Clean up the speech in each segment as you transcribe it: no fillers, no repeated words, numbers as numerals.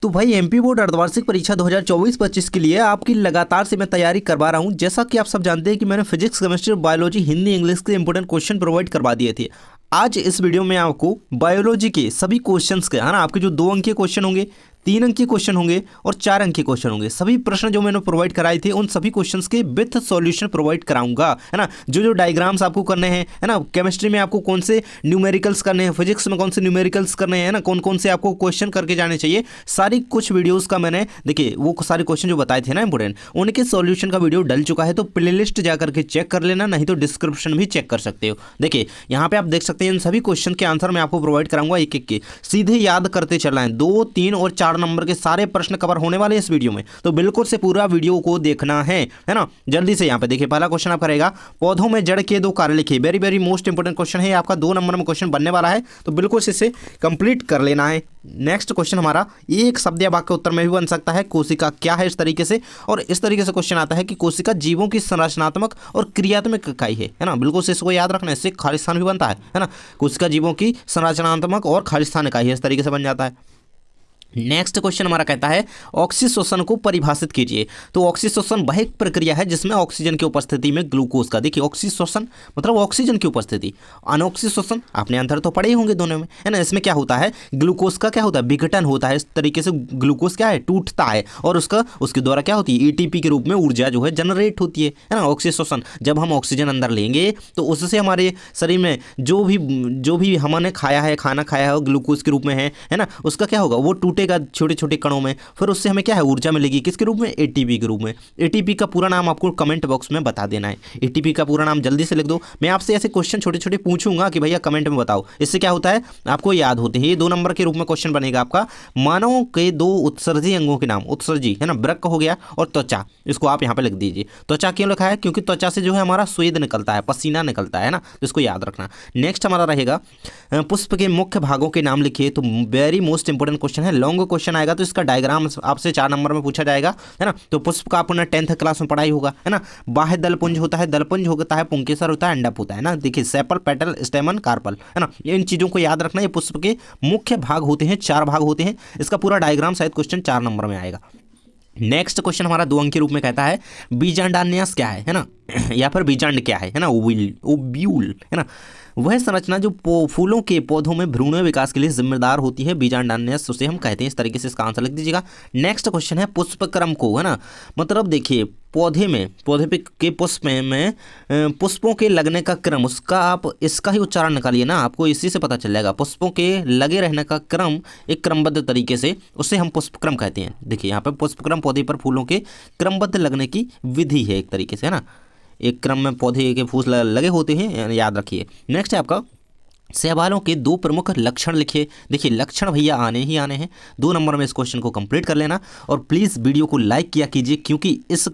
तो भाई MP board अर्धवार्षिक परीक्षा 2024-25 के लिए आपकी लगातार से मैं तैयारी करवा रहा हूं। जैसा कि आप सब जानते हैं कि मैंने physics, chemistry, biology, Hindi, English के इंपॉर्टेंट क्वेश्चन प्रोवाइड करवा दिए थे। आज इस वीडियो में आपको बायोलॉजी के सभी क्वेश्चंस के, है ना, आपके जो 2 अंक के क्वेश्चन होंगे, 3 अंक के क्वेश्चन होंगे और 4 अंक के क्वेश्चन होंगे, सभी प्रश्न जो मैंने प्रोवाइड कराए थे उन सभी क्वेश्चंस के विथ सॉल्यूशन प्रोवाइड कराऊंगा, है ना। जो जो डायग्राम्स आपको करने हैं, है ना, केमिस्ट्री में आपको कौन से न्यूमेरिकल्स करने हैं, फिजिक्स में कौन से न्यूमेरिकल्स करने हैं, ना, कौन कौन से आपको क्वेश्चन करके जाने चाहिए, सारी कुछ वीडियोस का मैंने, देखिए, वो सारे क्वेश्चन जो बताए थे ना इंपोर्टेंट, उनके सॉल्यूशन का वीडियो डल चुका है। तो प्लेलिस्ट जा करके चेक कर लेना, नहीं तो डिस्क्रिप्शन भी चेक कर सकते हो। देखिए यहाँ पे आप देख सकते हैं इन सभी क्वेश्चन के आंसर मैं आपको प्रोवाइड कराऊंगा एक एक के, सीधे याद करते चलना है। 2, 3 और 4 नंबर के सारे प्रश्न कवर होने वाले हैं इस वीडियो में, तो बिल्कुल से पूरा वीडियो को देखना है ना। जल्दी से यहाँ पे देखिए, पहला क्वेश्चन आप करेगा, पौधों में जड़ के 2 कार्य लिखिए। Very very most important question है आपका, 2 नंबर में क्वेश्चन बनने वाला है, तो बिल्कुल से इसे कंप्लीट कर लेना है। नेक्स्ट क्वेश्चन हमारा एक शब्द या वाक्य उत्तर में भी बन सकता है, कोशिका क्या है, इस तरीके से। और इस तरीके से क्वेश्चन आता है कि कोशिका जीवों की संरचनात्मक और क्रियात्मक इकाई है ना। बिल्कुल से इसको याद रखना, इससे खालिस्तान भी बनता है ना। कोशिका जीवों की संरचनात्मक और खालिस्तान इकाई है, इस तरीके से बन जाता है। नेक्स्ट क्वेश्चन हमारा कहता है ऑक्सीशोषण को परिभाषित कीजिए। तो ऑक्सीशोषण वह एक प्रक्रिया है जिसमें ऑक्सीजन की उपस्थिति में ग्लूकोज का, देखिए ऑक्सीशोषण मतलब ऑक्सीजन की उपस्थिति, अनऑक्सीशोषण आपने आंसर तो पढ़े ही होंगे दोनों में, है ना। इसमें क्या होता है, ग्लूकोज का क्या होता है, विघटन होता है। इस तरीके से ग्लूकोज क्या है, टूटता है और उसके द्वारा क्या होती है, एटीपी के रूप में ऊर्जा जो है जनरेट होती है ना। ऑक्सीशोषण, जब हम ऑक्सीजन अंदर लेंगे तो उससे हमारे शरीर में जो भी हमने खाया है, खाना खाया है ग्लूकोज के रूप में है ना, उसका क्या होगा, वो टूटेगा छोटे छोटे कणों में, फिर उससे हमें क्या है, ऊर्जा मिलेगी, किसके रूप में, एटीपी के रूप में। एटीपी का पूरा नाम आपको कमेंट बॉक्स में बता देना है। एटीपी का पूरा नाम जल्दी से लिख दो। मैं आपसे ऐसे क्वेश्चन छोटे छोटे पूछूंगा कि भैया कमेंट में बताओ, इससे क्या होता है आपको याद होते हैं। ये 2 नंबर के रूप में क्वेश्चन बनेगा आपका। मानव के 2 उत्सर्जी अंगों के नाम, उत्सर्जी है ना, वृक्क हो गया और त्वचा, इसको आप यहाँ पे लिख दीजिए। त्वचा क्यों लिखा है, क्योंकि त्वचा से जो है हमारा स्वेद निकलता है, पसीना निकलता है ना, तो इसको याद रखना। नेक्स्ट हमारा रहेगा पुष्प के मुख्य भागों के नाम लिखिए। तो वेरी मोस्ट इंपोर्टेंट क्वेश्चन है, लॉन्ग क्वेश्चन आएगा तो इसका डायग्राम आपसे 4 नंबर में पूछा जाएगा, है ना। तो पुष्प का आपने 10th क्लास में पढ़ाई होगा, है ना। बाह्य दलपुंज होता है, दलपुंज होता है, पुंकेसर होता है, अंडप होता है ना। देखिए सेपल, पेटल, स्टेमन, कार्पल, है ना। इन चीजों को याद रखना। ये पुष्प के मुख्य भाग होते हैं, 4 भाग होते हैं। इसका पूरा डायग्राम शायद क्वेश्चन 4 नंबर में आएगा। नेक्स्ट क्वेश्चन हमारा 2 अंक के रूप में कहता है बीजांडान्यास क्या है ना, या फिर बीजांड क्या है ना, ओव्यूल, है ना। वह संरचना जो फूलों के पौधों में भ्रूण विकास के लिए जिम्मेदार होती है, बीजांडान्यास उसे हम कहते हैं। इस तरीके से इसका आंसर लिख दीजिएगा। नेक्स्ट क्वेश्चन है पुष्पक्रम को, है ना, मतलब देखिए पौधे पे के पुष्प में पुष्पों के लगने का क्रम, उसका आप इसका ही उच्चारण निकालिए ना, आपको इसी से पता चल जाएगा। पुष्पों के लगे रहने का क्रम एक क्रमबद्ध तरीके से, उसे हम पुष्पक्रम कहते हैं। देखिए यहाँ पे पुष्पक्रम पौधे पर फूलों के क्रमबद्ध लगने की विधि है एक तरीके से, है ना। एक क्रम में पौधे के फूल लगे होते हैं, याद रखिए। नेक्स्ट है आपका शैवालों के 2 प्रमुख लक्षण लिखिए। देखिए लक्षण भैया आने ही आने हैं, 2 नंबर में इस क्वेश्चन को कंप्लीट कर लेना। और प्लीज़ वीडियो को लाइक किया कीजिए, क्योंकि इस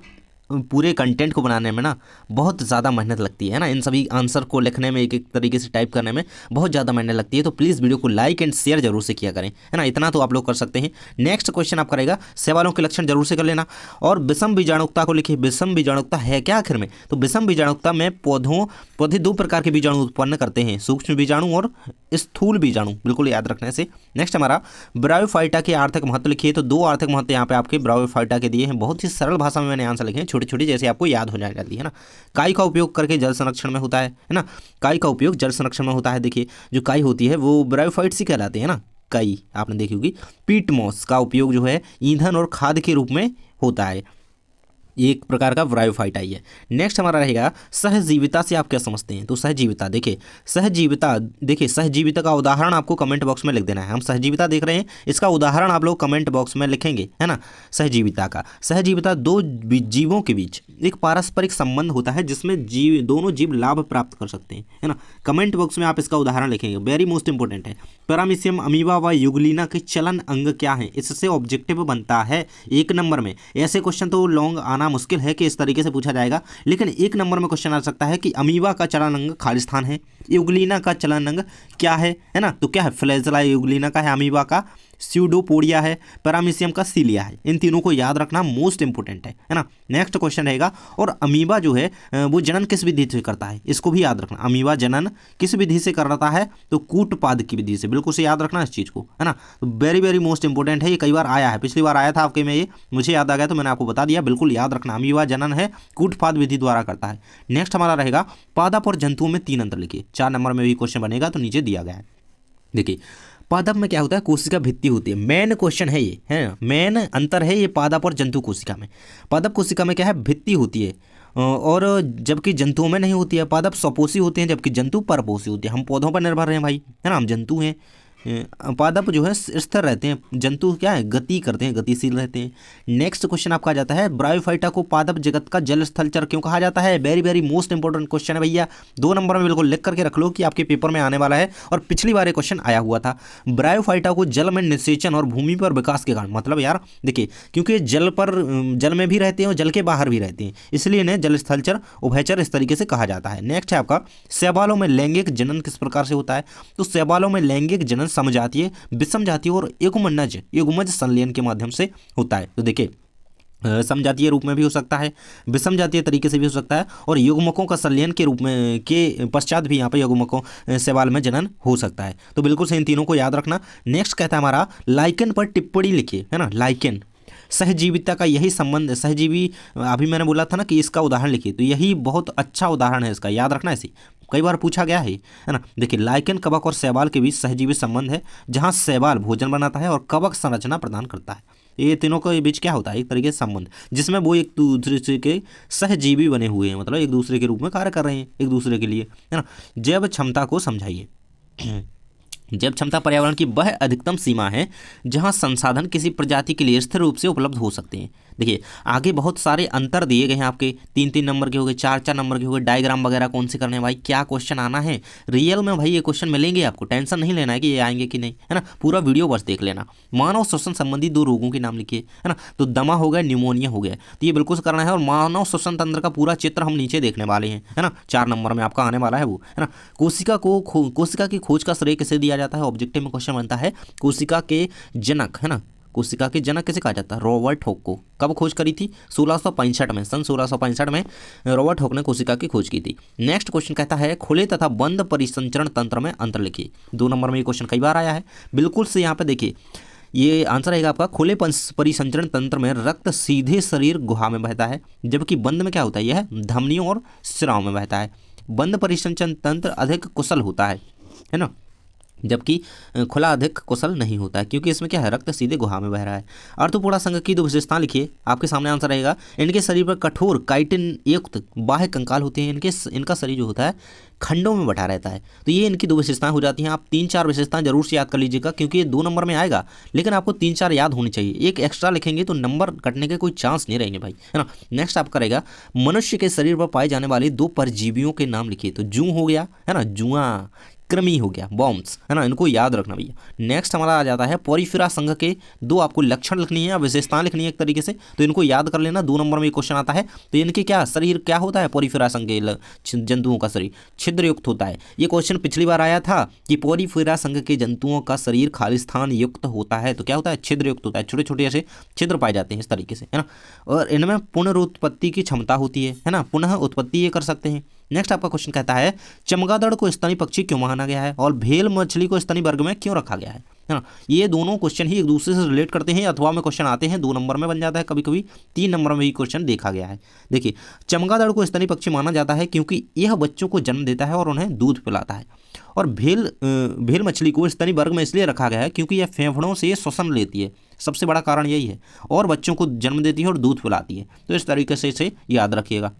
पूरे कंटेंट को बनाने में ना बहुत ज़्यादा मेहनत लगती है ना। इन सभी आंसर को लिखने में, एक एक तरीके से टाइप करने में बहुत ज़्यादा मेहनत लगती है। तो प्लीज़ वीडियो को लाइक एंड शेयर जरूर से किया करें, है ना। इतना तो आप लोग कर सकते हैं। नेक्स्ट क्वेश्चन आप करेगा शैवालों के लक्षण जरूर से कर लेना। और विषम बीजाणुकता को लिखिए। विषम बीजाणुकता है क्या आखिर में, तो विषम बीजाणुकता में पौधे 2 प्रकार के बीजाणु उत्पन्न करते हैं, सूक्ष्म बीजाणु और स्थूल बीजाणु, बिल्कुल याद रखने से। नेक्स्ट हमारा ब्रायोफाइटा के आर्थिक महत्व लिखिए। तो 2 आर्थिक महत्व यहाँ पे आपके ब्रायोफाइटा के दिए हैं, बहुत ही सरल भाषा में मैंने आंसर लिखे हैं, छोटी छोटी, जैसे आपको याद हो जाती है ना। काई का उपयोग करके जल संरक्षण में होता है ना। काई का उपयोग जल संरक्षण में होता है। देखिए जो काई होती है वो ब्रायोफाइट्स ही कहलाते हैं ना। काई आपने देखी होगी। पीट मॉस का उपयोग जो है ईंधन और खाद के रूप में होता है, एक प्रकार का ब्रायोफाइटा ही है। नेक्स्ट हमारा रहेगा सहजीविता से आप क्या समझते हैं। तो सहजीविता, देखिए सहजीविता का उदाहरण आपको कमेंट बॉक्स में लिख देना है। हम सहजीविता देख रहे हैं, इसका उदाहरण आप लोग कमेंट बॉक्स में लिखेंगे, है ना। सहजीविता 2 जीवों के बीच एक पारस्परिक संबंध होता है जिसमें दोनों जीव लाभ प्राप्त कर सकते हैं, है ना। कमेंट बॉक्स में आप इसका उदाहरण लिखेंगे, वेरी मोस्ट इंपोर्टेंट है। पैरामीशियम, अमीबा व युगलिना के चलन अंग क्या है, इससे ऑब्जेक्टिव बनता है 1 नंबर में। ऐसे क्वेश्चन तो लॉन्ग आना मुश्किल है कि इस तरीके से पूछा जाएगा, लेकिन 1 नंबर में क्वेश्चन आ सकता है कि अमीबा का चलन अंग खालिस्तान है, युगलिना का चलन अंग क्या है ना। तो क्या है, फ्लैजेला युगलिना का है, अमीबा का स्यूडोपोडिया है, पैरामीशियम का सीलिया है। इन तीनों को याद रखना मोस्ट इंपोर्टेंट है ना। नेक्स्ट क्वेश्चन रहेगा, और अमीबा जो है वो जनन किस विधि से करता है, इसको भी याद रखना। अमीबा जनन किस विधि से करता है, तो कूटपाद की विधि से। बिल्कुल से याद रखना इस चीज़ को, है ना। तो वेरी वेरी मोस्ट इंपोर्टेंट है, ये कई बार आया है, पिछली बार आया था आपके में, ये मुझे याद आ गया तो मैंने आपको बता दिया। बिल्कुल याद रखना, अमीबा जनन है कूटपाद विधि द्वारा करता है। नेक्स्ट हमारा रहेगा, पादप और जंतुओं में 3 अंतर लिखिए। 4 नंबर में भी क्वेश्चन बनेगा, तो नीचे दिया गया है। देखिए पादप में क्या होता है, कोशिका भित्ति होती है। मेन क्वेश्चन है ये, है ना, मेन अंतर है ये पादप और जंतु कोशिका में। पादप कोशिका में क्या है, भित्ति होती है, और जबकि जंतुओं में नहीं होती है। पादप स्वपोषी होते हैं जबकि जंतु परपोषी होते हैं। हम पौधों पर निर्भर हैं भाई, है ना, हम जंतु हैं। पादप जो है स्थिर रहते हैं, जंतु क्या है, गति करते हैं, गतिशील रहते हैं। नेक्स्ट क्वेश्चन आपका आ जाता है, ब्रायोफाइटा को पादप जगत का जल स्थलचर क्यों कहा जाता है। Very very most important question है भैया, 2 नंबर में बिल्कुल लिख करके रख लो कि आपके पेपर में आने वाला है, और पिछली बार ये क्वेश्चन आया हुआ था। ब्रायोफाइटा को जल में निषेचन और भूमि पर विकास के कारण, मतलब यार देखिए, क्योंकि जल में भी रहते हैं और जल के बाहर भी रहते हैं, इसलिए इन्हें जल स्थलचर, उभयचर इस तरीके से कहा जाता है। नेक्स्ट है आपका, शैवालों में लैंगिक जनन किस प्रकार से होता है। तो शैवालों में लैंगिक जनन समजातीय, विषम जातीय और युग्मज संलयन के माध्यम से होता है। तो देखिए समजातीय रूप में भी हो सकता है, विषम जातीय तरीके से भी हो सकता है, और युग्मकों का संलयन के रूप में के पश्चात भी यहाँ पे युग्मकों शैवाल में जनन हो सकता है। तो बिल्कुल से इन तीनों को याद रखना। नेक्स्ट कहता है हमारा, लाइकेन पर टिप्पणी लिखिए, है ना। लाइकेन सहजीविता का यही संबंध, सहजीवी अभी मैंने बोला था ना कि इसका उदाहरण लिखिए, तो यही बहुत अच्छा उदाहरण है इसका, याद रखना ऐसे, कई बार पूछा गया है ना। देखिए लाइकेन, कवक और शैवाल के बीच सहजीवी संबंध है, जहाँ शैवाल भोजन बनाता है और कवक संरचना प्रदान करता है। ये तीनों के बीच क्या होता है, एक तरीके से संबंध, जिसमें वो एक दूसरे के सहजीवी बने हुए हैं, मतलब एक दूसरे के रूप में कार्य कर रहे हैं एक दूसरे के लिए, है ना। जैव क्षमता को समझाइए। जैव क्षमता पर्यावरण की वह अधिकतम सीमा है जहां संसाधन किसी प्रजाति के लिए स्थिर रूप से उपलब्ध हो सकते हैं। देखिए आगे बहुत सारे अंतर दिए गए हैं आपके, 3-3 नंबर के हो गए, 4-4 नंबर के हो गए। डायग्राम वगैरह कौन से करने हैं भाई, क्या क्वेश्चन आना है रियल में भाई, ये क्वेश्चन मिलेंगे आपको, टेंशन नहीं लेना है कि ये आएंगे कि नहीं, है ना। पूरा वीडियो बस देख लेना। मानव श्वसन संबंधी 2 रोगों के नाम लिखिए, है ना। तो दमा हो गया, न्यूमोनिया हो गया, तो ये बिल्कुल से करना है। और मानव श्वसन तंत्र का पूरा चित्र हम नीचे देखने वाले हैं, है ना। 4 नंबर में आपका आने वाला है वो, है ना। कोशिका की खोज का श्रेय किसे दिया जाता है, ऑब्जेक्टिव में क्वेश्चन बनता है। कोशिका के जनक, है ना, कोशिका के जनक किसे कहा जाता है, रॉबर्ट हॉक को। कब खोज करी थी, 1665 में, सन 1665 में रॉबर्ट हॉक ने कोशिका की खोज की थी। नेक्स्ट क्वेश्चन कहता है, खुले तथा बंद परिसंचरण तंत्र में अंतर लिखिए। 2 नंबर में ये क्वेश्चन कई बार आया है। बिल्कुल से यहाँ पे देखिए, ये आंसर रहेगा आपका, खुले परिसंचरण तंत्र में रक्त सीधे शरीर गुहा में बहता है, जबकि बंद में क्या होता है, यह धमनियों और स्राव में बहता है। बंद परिसंचरण तंत्र अधिक कुशल होता है ना, जबकि खुला अधिक कुशल नहीं होता है, क्योंकि इसमें क्या है, रक्त सीधे गुहा में बह रहा है। अर्थोपोडा संघ की 2 विशेषताएं लिखिए। आपके सामने आंसर रहेगा, इनके शरीर पर कठोर काइटिन युक्त बाह्य कंकाल होते हैं। इनका शरीर जो होता है खंडों में बटा रहता है। तो ये इनकी 2 विशेषताएं हो जाती हैं। आप 3-4 विशेषताएं जरूर से याद कर लीजिएगा, क्योंकि ये 2 नंबर में आएगा, लेकिन आपको 3-4 याद होनी चाहिए। एक एक्स्ट्रा लिखेंगे तो नंबर कटने के कोई चांस नहीं रहेंगे भाई, है ना। नेक्स्ट आप करेगा, मनुष्य के शरीर पर पाए जाने वाले 2 परजीवियों के नाम लिखिए। तो जूं हो गया, है ना, जुआ, कृमि हो गया, बॉम्ब्स, है ना, इनको याद रखना भैया। नेक्स्ट हमारा आ जाता है, पोरिफेरा संघ के 2 आपको लक्षण लिखनी है, विशेषताएं लिखनी है एक तरीके से, तो इनको याद कर लेना। 2 नंबर में ये क्वेश्चन आता है। तो इनके क्या शरीर क्या होता है, पोरिफेरा संघ के जंतुओं का शरीर छिद्रयुक्त होता है। ये क्वेश्चन पिछली बार आया था कि पोरिफेरा संघ के जंतुओं का शरीर खालिस्तान युक्त होता है, तो क्या होता है, छिद्रयुक्त होता है, छोटे छोटे ऐसे छिद्र पाए जाते हैं इस तरीके से, है ना। और इनमें पुनरुत्पत्ति की क्षमता होती है ना, पुनः उत्पत्ति ये कर सकते हैं। नेक्स्ट आपका क्वेश्चन कहता है, चमगादड़ को स्तनी पक्षी क्यों माना गया है, और भेल मछली को स्तनी वर्ग में क्यों रखा गया है ना। ये दोनों क्वेश्चन ही एक दूसरे से रिलेट करते हैं, अथवा में क्वेश्चन आते हैं, 2 नंबर में बन जाता है, कभी कभी 3 नंबर में भी क्वेश्चन देखा गया है। देखिए चमगादड़ को स्तनी पक्षी माना जाता है क्योंकि यह बच्चों को जन्म देता है और उन्हें दूध पिलाता है। और भेल मछली को स्तनी वर्ग में इसलिए रखा गया है क्योंकि यह फेफड़ों से श्वसन लेती है, सबसे बड़ा कारण यही है, और बच्चों को जन्म देती है और दूध पिलाती है। तो इस तरीके से इसे याद रखिएगा।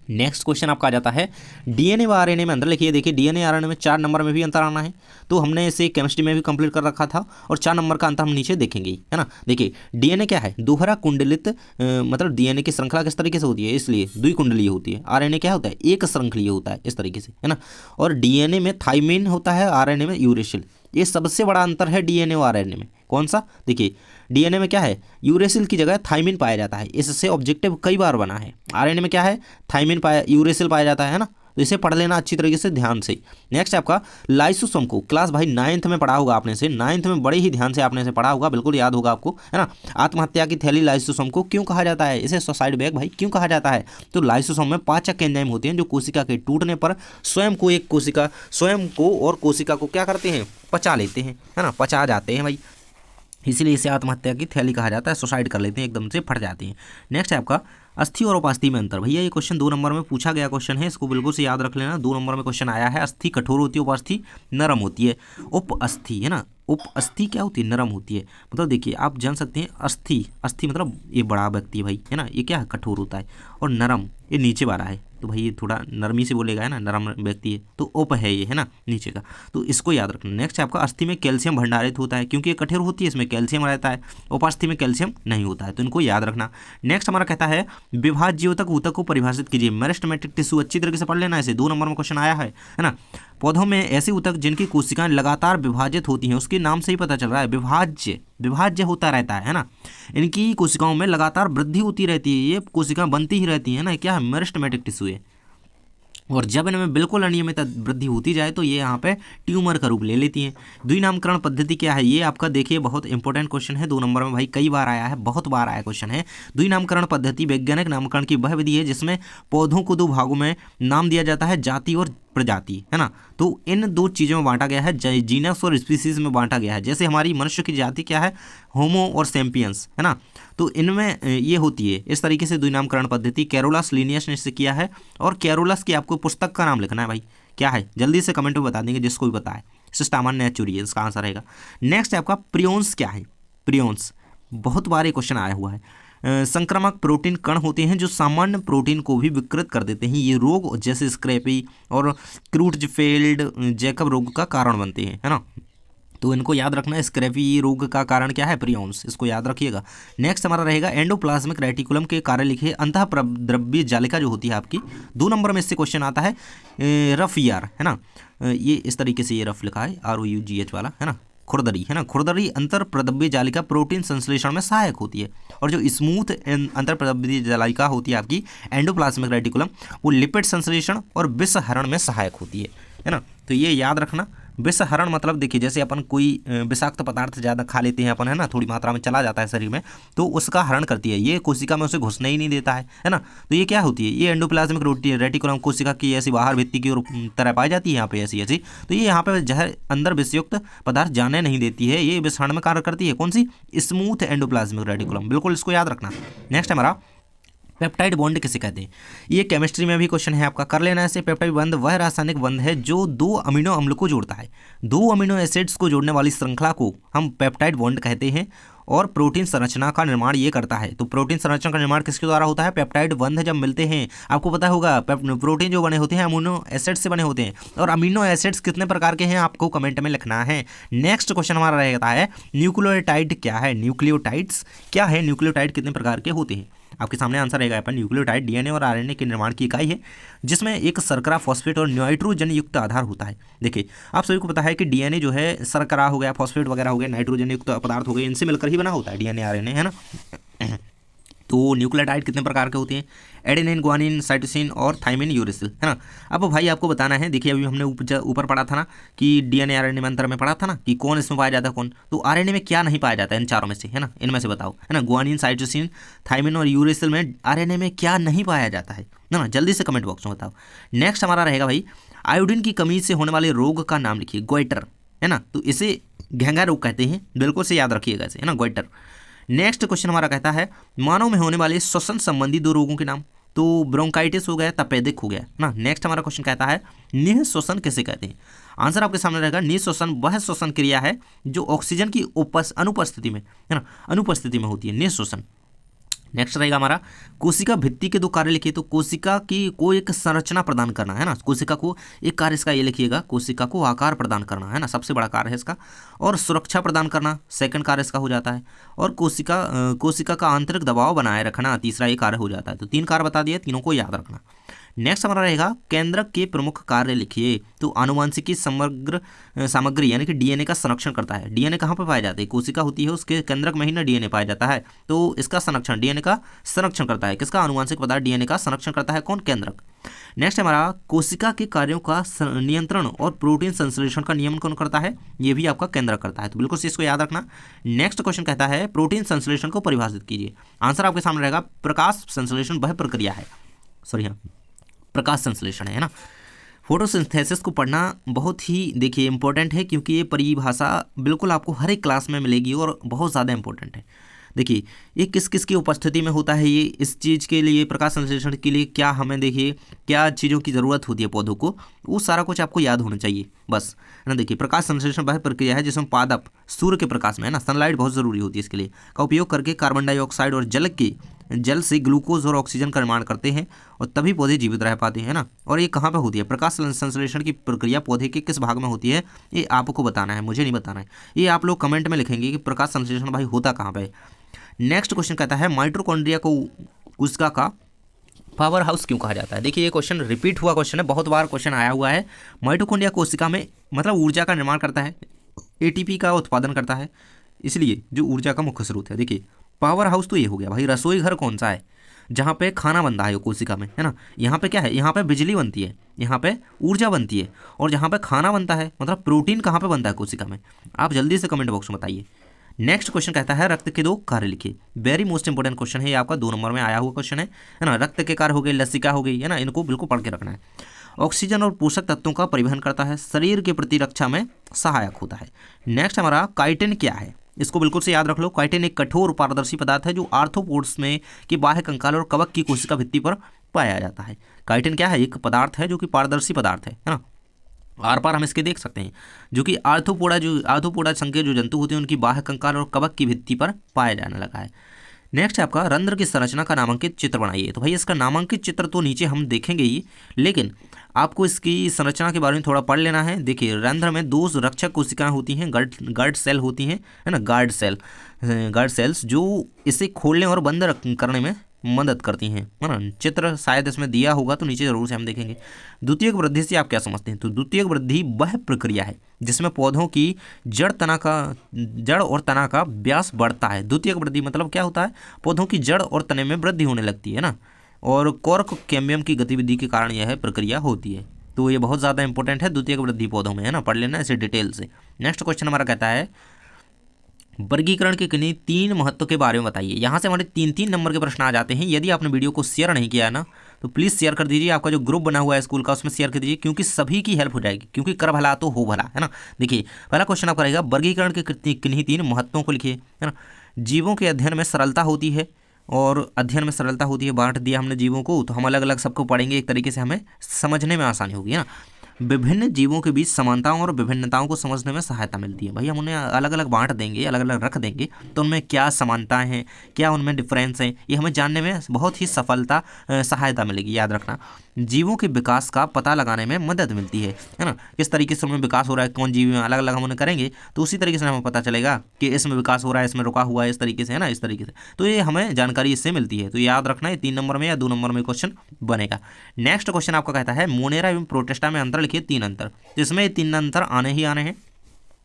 नेक्स्ट क्वेश्चन आपका आ जाता है, डीएनए व आरएनए में अंतर लिखिए। देखिए डीएनए आरएनए में 4 नंबर में भी अंतर आना है, तो हमने इसे केमिस्ट्री में भी कंप्लीट कर रखा था, और 4 नंबर का अंतर हम नीचे देखेंगे, है ना। देखिए डीएनए क्या है, दोहरा कुंडलित, मतलब डीएनए की श्रृंखला किस तरीके से होती है, इसलिए द्विकुंडलीय होती है। आरएनए क्या होता है, एक श्रृंखलीय होता है इस तरीके से, है ना। और डीएनए में थाइमिन होता है, आरएनए में यूरेसिल। ये सबसे बड़ा अंतर है डीएनए और आरएनए में। कौन सा, देखिए डीएनए में क्या है, यूरेसिल की जगह थाइमिन पाया जाता है, इससे ऑब्जेक्टिव कई बार बना है। आरएनए में क्या है, थाइमिन यूरेसिल पाया जाता है ना, तो इसे पढ़ लेना अच्छी तरीके से ध्यान से। नेक्स्ट आपका लाइसोसोम को क्लास भाई 9th में पढ़ा होगा आपने से, 9th में बड़े ही ध्यान से आपने से पढ़ा होगा, बिल्कुल याद होगा आपको, है ना। आत्महत्या की थैली लाइसोसोम को क्यों कहा जाता है, इसे सुसाइड बैग भाई क्यों कहा जाता है, तो लाइसोसोम में पाचक एंजाइम होते हैं जो कोशिका के टूटने पर स्वयं को और कोशिका को क्या करते हैं, पचा लेते हैं, है ना, पचा जाते हैं भाई, इसीलिए इसे आत्महत्या की थैली कहा जाता है, सुसाइड कर लेते हैं, एकदम से फट जाते हैं। नेक्स्ट है आपका अस्थि और उपास्थि में अंतर। भैया ये क्वेश्चन 2 नंबर में पूछा गया क्वेश्चन है, इसको बिल्कुल से याद रख लेना। 2 नंबर में क्वेश्चन आया है, अस्थि कठोर होती है, उपास्थि नरम होती है। उप अस्थि है ना, उप अस्थि क्या होती है, नरम होती है। मतलब देखिए आप जान सकते हैं अस्थि, अस्थि मतलब ये बड़ा व्यक्ति है भाई, है ना, ये क्या है, कठोर होता है, और नरम ये नीचे वाला है, तो भाई ये थोड़ा नरमी से बोलेगा, है ना, नरम व्यक्ति है, तो उप है ये, है ना, नीचे का, तो इसको याद रखना। नेक्स्ट आपका अस्थि में कैल्शियम भंडारित होता है, क्योंकि ये कठोर होती है, इसमें कैल्शियम रहता है, उपास्थि में कैल्शियम नहीं होता है, तो इनको याद रखना। नेक्स्ट हमारा कहता है विभाज्य ऊतक को परिभाषित कीजिए। मेरिस्टेमेटिक टिश्यू अच्छी तरीके से पढ़ लेना, इसे 2 नंबर में क्वेश्चन आया है ना। पौधों में ऐसे ऊतक जिनकी कोशिकाएं लगातार विभाजित होती हैं, उसके नाम से ही पता चल रहा है, विभाज्य होता रहता है ना, इनकी कोशिकाओं में लगातार वृद्धि होती रहती है, ये कोशिकाएं बनती ही रहती हैं ना, क्या है, मेरिस्टेमेटिक टिश्यू है। और जब इनमें बिल्कुल अनियमित वृद्धि होती जाए तो ये यहाँ पे ट्यूमर का रूप ले लेती हैं। द्विनामकरण पद्धति क्या है, ये आपका देखिए बहुत इंपॉर्टेंट क्वेश्चन है, 2 नंबर में भाई कई बार आया है, बहुत बार आया क्वेश्चन है। द्विनामकरण पद्धति वैज्ञानिक नामकरण की वह विधि है जिसमें पौधों को 2 भागों में नाम दिया जाता है, जाति और प्रजाति, है ना। तो इन 2 चीज़ों में बांटा गया है, जीनस और स्पीसीज में बांटा गया है। जैसे हमारी मनुष्य की जाति क्या है, होमो और सैम्पियंस, है ना, तो इनमें ये होती है इस तरीके से द्विनामकरण पद्धति। कैरोलस लिनियस ने इसे किया है, और कैरोलस की आपको पुस्तक का नाम लिखना है भाई, क्या है, जल्दी से कमेंट में बता देंगे जिसको भी पता है। सिस्टामान नेचुरी है इसका आंसर रहेगा। नेक्स्ट आपका प्रियोन्स क्या है, प्रियोन्स बहुत बार ये क्वेश्चन आया हुआ है। संक्रामक प्रोटीन कण होते हैं जो सामान्य प्रोटीन को भी विकृत कर देते हैं, ये रोग जैसे स्क्रैपी और क्रूटजफेल्ड जैकब रोग का कारण बनते हैं, है ना, तो इनको याद रखना। स्क्रैपी रोग का कारण क्या है, प्रियोन्स, इसको याद रखिएगा। नेक्स्ट हमारा रहेगा एंडोप्लाज्मिक रेटिकुलम के कार्य लिखिए। अंतः द्रव्य जालिका जो होती है आपकी, 2 नंबर में इससे क्वेश्चन आता है, रफ यार, है ना, ये इस तरीके से ये रफ लिखा है, ROUGH वाला, है ना, खुरदरी, है ना, खुरदरी अंतर प्रद्रव्य जालिका प्रोटीन संश्लेषण में सहायक होती है, और जो स्मूथ अंतर प्रद्रव्य जालिका होती है आपकी एंडोप्लाज्मिक रेटिकुलम, वो लिपिड संश्लेषण और विषहरण में सहायक होती है ना, तो ये याद रखना। विषहरण मतलब देखिए जैसे अपन कोई विषाक्त पदार्थ ज़्यादा खा लेते हैं अपन, है ना, थोड़ी मात्रा में चला जाता है शरीर में, तो उसका हरण करती है, ये कोशिका में उसे घुसने ही नहीं देता है ना, तो ये क्या होती है, ये एंडोप्लाज्मिक रेटिकुलम कोशिका की ऐसी बाहर भित्ति की तरह पाई जाती है यहाँ पे ऐसी, तो ये यहाँ पे जहर अंदर विषयुक्त पदार्थ जाने नहीं देती है, ये विषहरण में कार्य करती है, कौन सी, स्मूथ एंडोप्लाज्मिक रेटिकुलम, बिल्कुल इसको याद रखना। नेक्स्ट हमारा पेप्टाइड बॉन्ड किसे कहते हैं, ये केमिस्ट्री में भी क्वेश्चन है आपका, कर लेना ऐसे। पेप्टाइड बंध वह रासायनिक बंध है जो 2 अमीनो अम्ल को जोड़ता है, 2 अमीनो एसिड्स को जोड़ने वाली श्रृंखला को हम पेप्टाइड बॉन्ड कहते हैं, और प्रोटीन संरचना का निर्माण ये करता है। तो प्रोटीन संरचना का निर्माण किसके द्वारा होता है, पेप्टाइड बंध जब मिलते हैं, आपको पता होगा प्रोटीन जो बने होते हैं अमीनो एसिड से बने होते हैं, और अमीनो एसिड्स कितने प्रकार के हैं आपको कमेंट में लिखना है। नेक्स्ट क्वेश्चन हमारा रहता है न्यूक्लियोटाइड क्या है, न्यूक्लियोटाइड्स क्या है, न्यूक्लियोटाइड कितने प्रकार के होते हैं, आपके सामने आंसर रहेगा अपन। न्यूक्लियोटाइड डीएनए और आरएनए के निर्माण की इकाई है जिसमें एक शर्करा, फॉस्फेट और नाइट्रोजन युक्त आधार होता है। देखिए आप सभी को पता है कि डीएनए जो है शर्करा हो गया, फॉस्फेट वगैरह हो गया, नाइट्रोजन युक्त पदार्थ हो गए, इनसे मिलकर ही बना होता है डीएनए आरएनए, है ना। तो न्यूक्लियोटाइड कितने प्रकार के होते हैं, एडेनिन, ग्वानिन, साइटोसिन और थाइमिन, यूरेसिल, है ना। अब भाई आपको बताना है, देखिए अभी हमने ऊपर पढ़ा था ना कि डीएनए आरएनए में अंतर में पढ़ा था ना कि कौन इसमें पाया जाता है कौन, तो आरएनए में क्या नहीं पाया जाता है इन चारों में से, है ना, इनमें से बताओ, है ना, ग्वानिन, साइटोसिन, थाइमिन और यूरेसिल में आरएनए में क्या नहीं पाया जाता है ना, जल्दी से कमेंट बॉक्स में बताओ। नेक्स्ट हमारा रहेगा भाई आयोडीन की कमी से होने वाले रोग का नाम लिखिए, गोइटर, है ना, तो इसे घेंगा रोग कहते हैं, बिल्कुल से याद रखिएगा इसे, है ना, गोइटर। नेक्स्ट क्वेश्चन हमारा कहता है मानव में होने वाले श्वसन संबंधी 2 रोगों के नाम, तो ब्रोंकाइटिस हो गया, तपेदिक हो गया ना। नेक्स्ट हमारा क्वेश्चन कहता है निःश्वसन किसे कहते हैं, आंसर आपके सामने रहेगा निःश्वसन वह श्वसन क्रिया है जो ऑक्सीजन की अनुपस्थिति में, है ना, अनुपस्थिति में होती है, निःश्वसन। नेक्स्ट रहेगा हमारा कोशिका भित्ति के 2 कार्य लिखिए, तो कोशिका की को एक संरचना प्रदान करना, है ना, कोशिका को एक कार्य इसका ये लिखिएगा, कोशिका को आकार प्रदान करना, है ना, सबसे बड़ा कार्य है इसका, और सुरक्षा प्रदान करना सेकंड कार्य इसका हो जाता है, और कोशिका का आंतरिक दबाव बनाए रखना तीसरा ये कार्य हो जाता है। तो 3 कार्य बता दिए, तीनों को याद रखना। नेक्स्ट हमारा रहेगा केंद्रक के प्रमुख कार्य लिखिए। तो आनुवांशिकी समग्र सामग्री यानी कि डीएनए का संरक्षण करता है। डीएनए कहाँ पर पाए जाते हैं? कोशिका होती है उसके केंद्रक में ही ना डीएनए पाया जाता है। तो इसका संरक्षण, डीएनए का संरक्षण करता है। किसका? आनुवांशिक पदार्थ डीएनए का संरक्षण करता है कौन? केंद्रक। नेक्स्ट हमारा कोशिका के कार्यों का नियंत्रण और प्रोटीन संश्लेषण का नियमन कौन करता है? ये भी आपका केंद्रक करता है। तो बिल्कुल से इसको याद रखना। नेक्स्ट क्वेश्चन कहता है प्रोटीन संश्लेषण को परिभाषित कीजिए। आंसर आपके सामने रहेगा प्रकाश संश्लेषण वह प्रक्रिया है, सॉरी हाँ प्रकाश संश्लेषण है ना। फोटोसिंथेसिस को पढ़ना बहुत ही देखिए इंपॉर्टेंट है, क्योंकि ये परिभाषा बिल्कुल आपको हर एक क्लास में मिलेगी और बहुत ज़्यादा इंपॉर्टेंट है। देखिए ये किस किस की उपस्थिति में होता है, ये इस चीज़ के लिए प्रकाश संश्लेषण के लिए क्या हमें देखिए क्या चीज़ों की ज़रूरत होती है पौधों को, वो सारा कुछ आपको याद होना चाहिए बस, है ना। देखिए प्रकाश संश्लेषण वह प्रक्रिया है जिसमें पादप सूर्य के प्रकाश में, है ना, सनलाइट बहुत ज़रूरी होती है इसके लिए, का उपयोग करके कार्बन डाइऑक्साइड और जल से ग्लूकोज और ऑक्सीजन का निर्माण करते हैं और तभी पौधे जीवित रह पाते हैं ना। और ये कहाँ पे होती है? प्रकाश संश्लेषण की प्रक्रिया पौधे के किस भाग में होती है, ये आपको बताना है, मुझे नहीं बताना है। ये आप लोग कमेंट में लिखेंगे कि प्रकाश संश्लेषण भाई होता कहाँ पे। नेक्स्ट क्वेश्चन कहता है माइटोकॉन्ड्रिया को कोशिका का पावर हाउस क्यों कहा जाता है? देखिए ये क्वेश्चन रिपीट हुआ क्वेश्चन है, बहुत बार क्वेश्चन आया हुआ है। माइटोकॉन्ड्रिया कोशिका में मतलब ऊर्जा का निर्माण करता है, एटीपी का उत्पादन करता है, इसलिए जो ऊर्जा का मुख्य स्रोत है। देखिए पावर हाउस तो ये हो गया भाई, रसोई घर कौन सा है? जहाँ पे खाना बनता है कोशिका में, है ना। यहाँ पे क्या है? यहाँ पे बिजली बनती है, यहाँ पे ऊर्जा बनती है, और जहाँ पे खाना बनता है मतलब प्रोटीन कहाँ पे बनता है कोशिका में? आप जल्दी से कमेंट बॉक्स में बताइए। नेक्स्ट क्वेश्चन कहता है रक्त के दो कार्य लिखिए। वेरी मोस्ट इंपोर्टेंट क्वेश्चन है ये, आपका 2 नंबर में आया हुआ क्वेश्चन है ना। रक्त के कार्य हो गए, लसिका हो गई, है ना, इनको बिल्कुल पढ़ के रखना है। ऑक्सीजन और पोषक तत्वों का परिवहन करता है, शरीर के प्रतिरक्षा में सहायक होता है। नेक्स्ट हमारा काइटिन क्या है? इसको बिल्कुल से याद रख लो। काइटिन एक कठोर पारदर्शी पदार्थ है जो आर्थ्रोपोड्स में की बाह्य कंकाल और कवक की कोशिका भित्ति पर पाया जाता है। काइटिन क्या है? एक पदार्थ है जो कि पारदर्शी पदार्थ है ना, आर पार हम इसके देख सकते हैं, जो कि आर्थ्रोपोडा संघ के जो जंतु होते हैं उनकी बाह्य कंकाल और कवक की भित्ति पर पाया जाने लगा है। नेक्स्ट है आपका रंध्र की संरचना का नामांकित चित्र बनाइए। तो भाई इसका नामांकित चित्र तो नीचे हम देखेंगे ही, लेकिन आपको इसकी संरचना के बारे में थोड़ा पढ़ लेना है। देखिए रंध्र में 2 रक्षक कोशिकाएं होती हैं, गार्ड सेल होती हैं, है ना, गार्ड सेल्स जो इसे खोलने और बंद करने में मदद करती हैं, है ना। चित्र शायद इसमें दिया होगा तो नीचे जरूर से हम देखेंगे। द्वितीयक वृद्धि से आप क्या समझते हैं? तो द्वितीयक वृद्धि वह प्रक्रिया है जिसमें पौधों की जड़ और तना का व्यास बढ़ता है। द्वितीयक वृद्धि मतलब क्या होता है? पौधों की जड़ और तने में वृद्धि होने लगती है ना, और कॉर्क कैम्बियम की गतिविधि के कारण यह प्रक्रिया होती है। तो ये बहुत ज़्यादा इंपॉर्टेंट है द्वितीयक वृद्धि पौधों में, है ना, पढ़ लेना इसे डिटेल से। नेक्स्ट क्वेश्चन हमारा कहता है वर्गीकरण के किन्हीं 3 महत्व के बारे में बताइए। यहाँ से हमारे 3-3 नंबर के प्रश्न आ जाते हैं। यदि आपने वीडियो को शेयर नहीं किया है ना, तो प्लीज़ शेयर कर दीजिए। आपका जो ग्रुप बना हुआ है स्कूल का उसमें शेयर कर दीजिए, क्योंकि सभी की हेल्प हो जाएगी, क्योंकि कर भला तो हो भला, है ना। देखिए पहला क्वेश्चन आपका रहेगा वर्गीकरण के किन्हीं 3 महत्वों को लिखिए, है ना। जीवों के अध्ययन में सरलता होती है, और अध्ययन में सरलता होती है, बांट दिया हमने जीवों को, तो हम अलग अलग सबको पढ़ेंगे, एक तरीके से हमें समझने में आसानी होगी, है ना। विभिन्न जीवों के बीच समानताओं और विभिन्नताओं को समझने में सहायता मिलती है। भाई हम उन्हें अलग अलग बांट देंगे, अलग अलग रख देंगे, तो उनमें क्या समानताएं हैं, क्या उनमें डिफरेंस हैं, ये हमें जानने में बहुत ही सहायता मिलेगी। याद रखना, जीवों के विकास का पता लगाने में मदद मिलती है ना। किस तरीके से उनमें विकास हो रहा है, कौन जीव में, अलग अलग हम उन्हें करेंगे तो उसी तरीके से हमें पता चलेगा कि इसमें विकास हो रहा है, इसमें रुका हुआ है, इस तरीके से, है ना, इस तरीके से। तो ये हमें जानकारी इससे मिलती है। तो याद रखना है 3 नंबर में या 2 नंबर में क्वेश्चन बनेगा। नेक्स्ट क्वेश्चन आपका कहता है मोनेरा एवं प्रोटिस्टा में अंतर लिखिए 3 अंतर। जिसमें 3 अंतर आने ही आने हैं।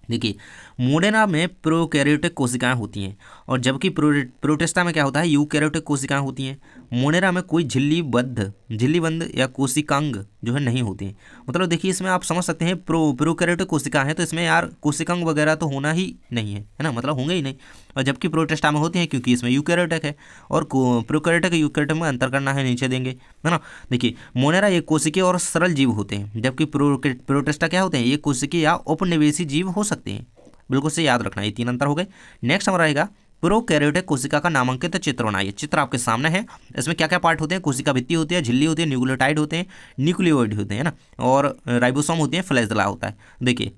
देखिए मोडेना में प्रोकैरियोटिक कोशिकाएं होती हैं, और जबकि प्रोटिस्टा में क्या होता है? यूकैरियोटिक कोशिकाएं होती हैं। मोनेरा में कोई झिल्लीबंद या कोशिकांग जो है नहीं होते हैं। मतलब देखिए इसमें आप समझ सकते हैं प्रोकैरियोटिक कोशिकाएं हैं, तो इसमें यार कोशिकांग वगैरह तो होना ही नहीं है ना, मतलब होंगे ही नहीं। और जबकि प्रोटिस्टा में होती हैं क्योंकि इसमें यूकैरियोटिक है, और प्रोकैरियोटिक यूकैरियोटिक में अंतर करना है, नीचे देंगे, है ना। देखिए मोनेरा एक कोशिकीय और सरल जीव होते हैं, जबकि प्रोटिस्टा क्या होते हैं? ये कोशिकीय या उपनिवेशी जीव हो सकते हैं। बिल्कुल से याद रखना, ये 3 अंतर हो गए। नेक्स्ट हमारा रहेगा प्रोकैरियोटिक कोशिका का नामांकित चित्र बनाइए। चित्र आपके सामने है। इसमें क्या क्या पार्ट होते हैं? कोशिका भित्ति होती है, झिल्ली होती है, न्यूक्लियोटाइड होते हैं, न्यूक्लियोइड होते हैं ना, और राइबोसोम होते हैं, फ्लैजेला होता है। देखिए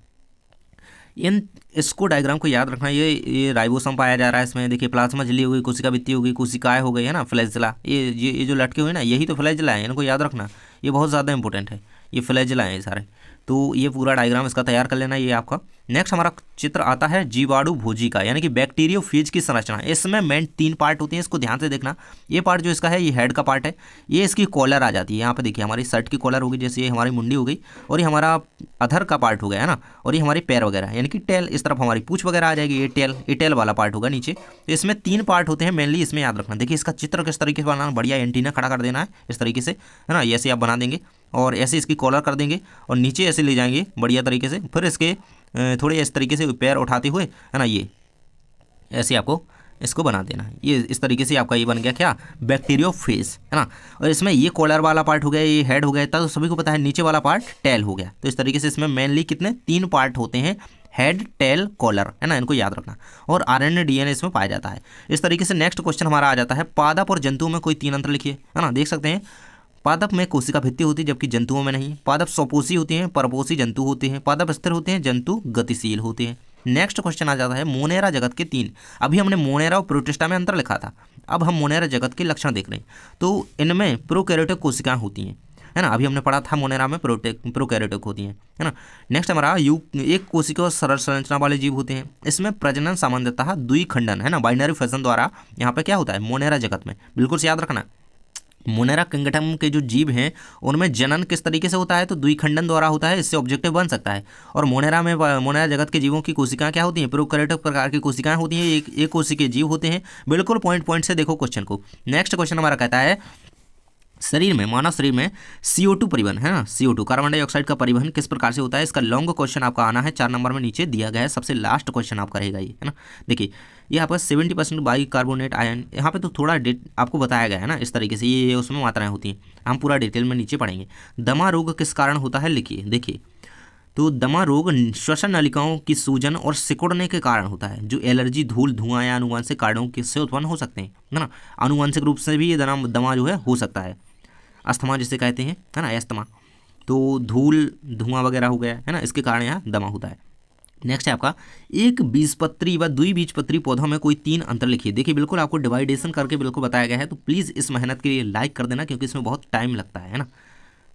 इसको डायग्राम को याद रखना। ये राइबोसोम पाया जा रहा है इसमें। देखिए प्लाज्मा झिल्ली हो गई, कोशिका भित्ति हो गई, कोशिकाएं हो गई, है ना, फ्लैजेला, ये जो लटके हुए ना, यही तो फ्लैजेला है, इनको याद रखना, ये बहुत ज़्यादा इंपॉर्टेंट है। ये फ्लैजिला हैं सारे। तो ये पूरा डायग्राम इसका तैयार कर लेना ये आपका। नेक्स्ट हमारा चित्र आता है जीवाणु भोजी का, यानी कि बैक्टीरियोफेज की संरचना। इसमें मेन 3 पार्ट होते हैं, इसको ध्यान से देखना। ये पार्ट जो इसका है ये हेड का पार्ट है, ये इसकी कॉलर आ जाती है। यहाँ पे देखिए हमारी शर्ट की कॉलर होगी, जैसे ये हमारी मुंडी हो गई, और ये हमारा अधर का पार्ट हो गया है ना, और ये हमारी पैर वगैरह यानी कि टेल, इस तरफ हमारी पूछ वगैरह आ जाएगी। ये टेल वाला पार्ट होगा नीचे। तो इसमें 3 पार्ट होते हैं मेनली, इसमें याद रखना। देखिए इसका चित्र किस तरीके से बनाना, बढ़िया एंटीना खड़ा कर देना है इस तरीके से, है ना। ऐसे आप बना देंगे और ऐसे इसकी कॉलर कर देंगे और नीचे ऐसे ले जाएंगे बढ़िया तरीके से। फिर इसके थोड़े इस तरीके से पैर उठाते हुए, है ना, ये ऐसे आपको इसको बना देना है। ये इस तरीके से आपका ये बन गया क्या, बैक्टीरियोफेज, है ना। और इसमें ये कॉलर वाला पार्ट हो गया, ये हेड हो गया, तो सभी को पता है नीचे वाला पार्ट टेल हो गया। तो इस तरीके से इसमें मेनली कितने 3 पार्ट होते हैं, हेड, टेल, कॉलर, है ना, इनको याद रखना। और आरएनए डीएनए इसमें पाया जाता है। इस तरीके से नेक्स्ट क्वेश्चन हमारा आ जाता है, पादप और जंतुओं में कोई 3 अंतर लिखिए, है ना। देख सकते हैं पादप में कोशिका भित्ति होती है जबकि जंतुओं में नहीं। पादप स्वपोषी होते हैं, परपोषी जंतु होते हैं। पादप स्थिर होते हैं, जंतु गतिशील होते हैं। नेक्स्ट क्वेश्चन आ जाता है मोनेरा जगत के 3। अभी हमने मोनेरा और प्रोटिस्टा में अंतर लिखा था, अब हम मोनेरा जगत के लक्षण देख रहे हैं। तो इनमें प्रोकैरियोटिक कोशिकाएं होती हैं, है ना। अभी हमने पढ़ा था मोनेरा में प्रोकैरियोटिक होती हैं, है ना। नेक्स्ट हमारा एक कोशिका और सरल संरचना वाले जीव होते हैं। इसमें प्रजनन सामान्यतः द्विखंडन, है ना, बाइनरी फैशन द्वारा यहाँ पे क्या होता है मोनेरा जगत में, बिल्कुल से याद रखना। मोनेरा किंगडम के जो जीव हैं उनमें जनन किस तरीके से होता है, तो द्विखंडन द्वारा होता है, इससे ऑब्जेक्टिव बन सकता है। और मोनेरा जगत के जीवों की कोशिकाएं क्या होती हैं, प्रोकैरियोटिक प्रकार की कोशिकाएं होती हैं, एक कोशिकीय जीव होते हैं। बिल्कुल पॉइंट से देखो क्वेश्चन को। नेक्स्ट क्वेश्चन हमारा कहता है शरीर में, मानव शरीर में CO2 परिवहन, है ना, CO2 कार्बन डाइऑक्साइड का परिवहन किस प्रकार से होता है। इसका लॉन्ग क्वेश्चन आपका आना है 4 नंबर में नीचे दिया गया है, सबसे लास्ट क्वेश्चन आपका रहेगा ये, है ना। देखिए ये आपका 70% बाई कार्बोनेट आयन, यहाँ पे तो थोड़ा आपको बताया गया है ना इस तरीके से, ये उसमें मात्राएं होती हैं, हम पूरा डिटेल में नीचे पढ़ेंगे। दमा रोग किस कारण होता है लिखिए। देखिए तो दमा रोग श्वसन नलिकाओं की सूजन और सिकुड़ने के कारण होता है, जो एलर्जी, धूल, धुआं या आनुवंशिक कारणों से उत्पन्न हो सकते हैं, है ना। आनुवंशिक रूप से भी ये दमा जो है हो सकता है, अस्थमा जिसे कहते हैं, है ना, अस्थमा। तो धूल, धुआं वगैरह हो गया, है ना, इसके कारण यहाँ दमा होता है। नेक्स्ट है आपका एक बीजपत्री व द्विबीजपत्री पौधों में कोई 3 अंतर लिखिए। देखिए बिल्कुल आपको डिवाइडेशन करके बिल्कुल बताया गया है, तो प्लीज़ इस मेहनत के लिए लाइक कर देना क्योंकि इसमें बहुत टाइम लगता है ना।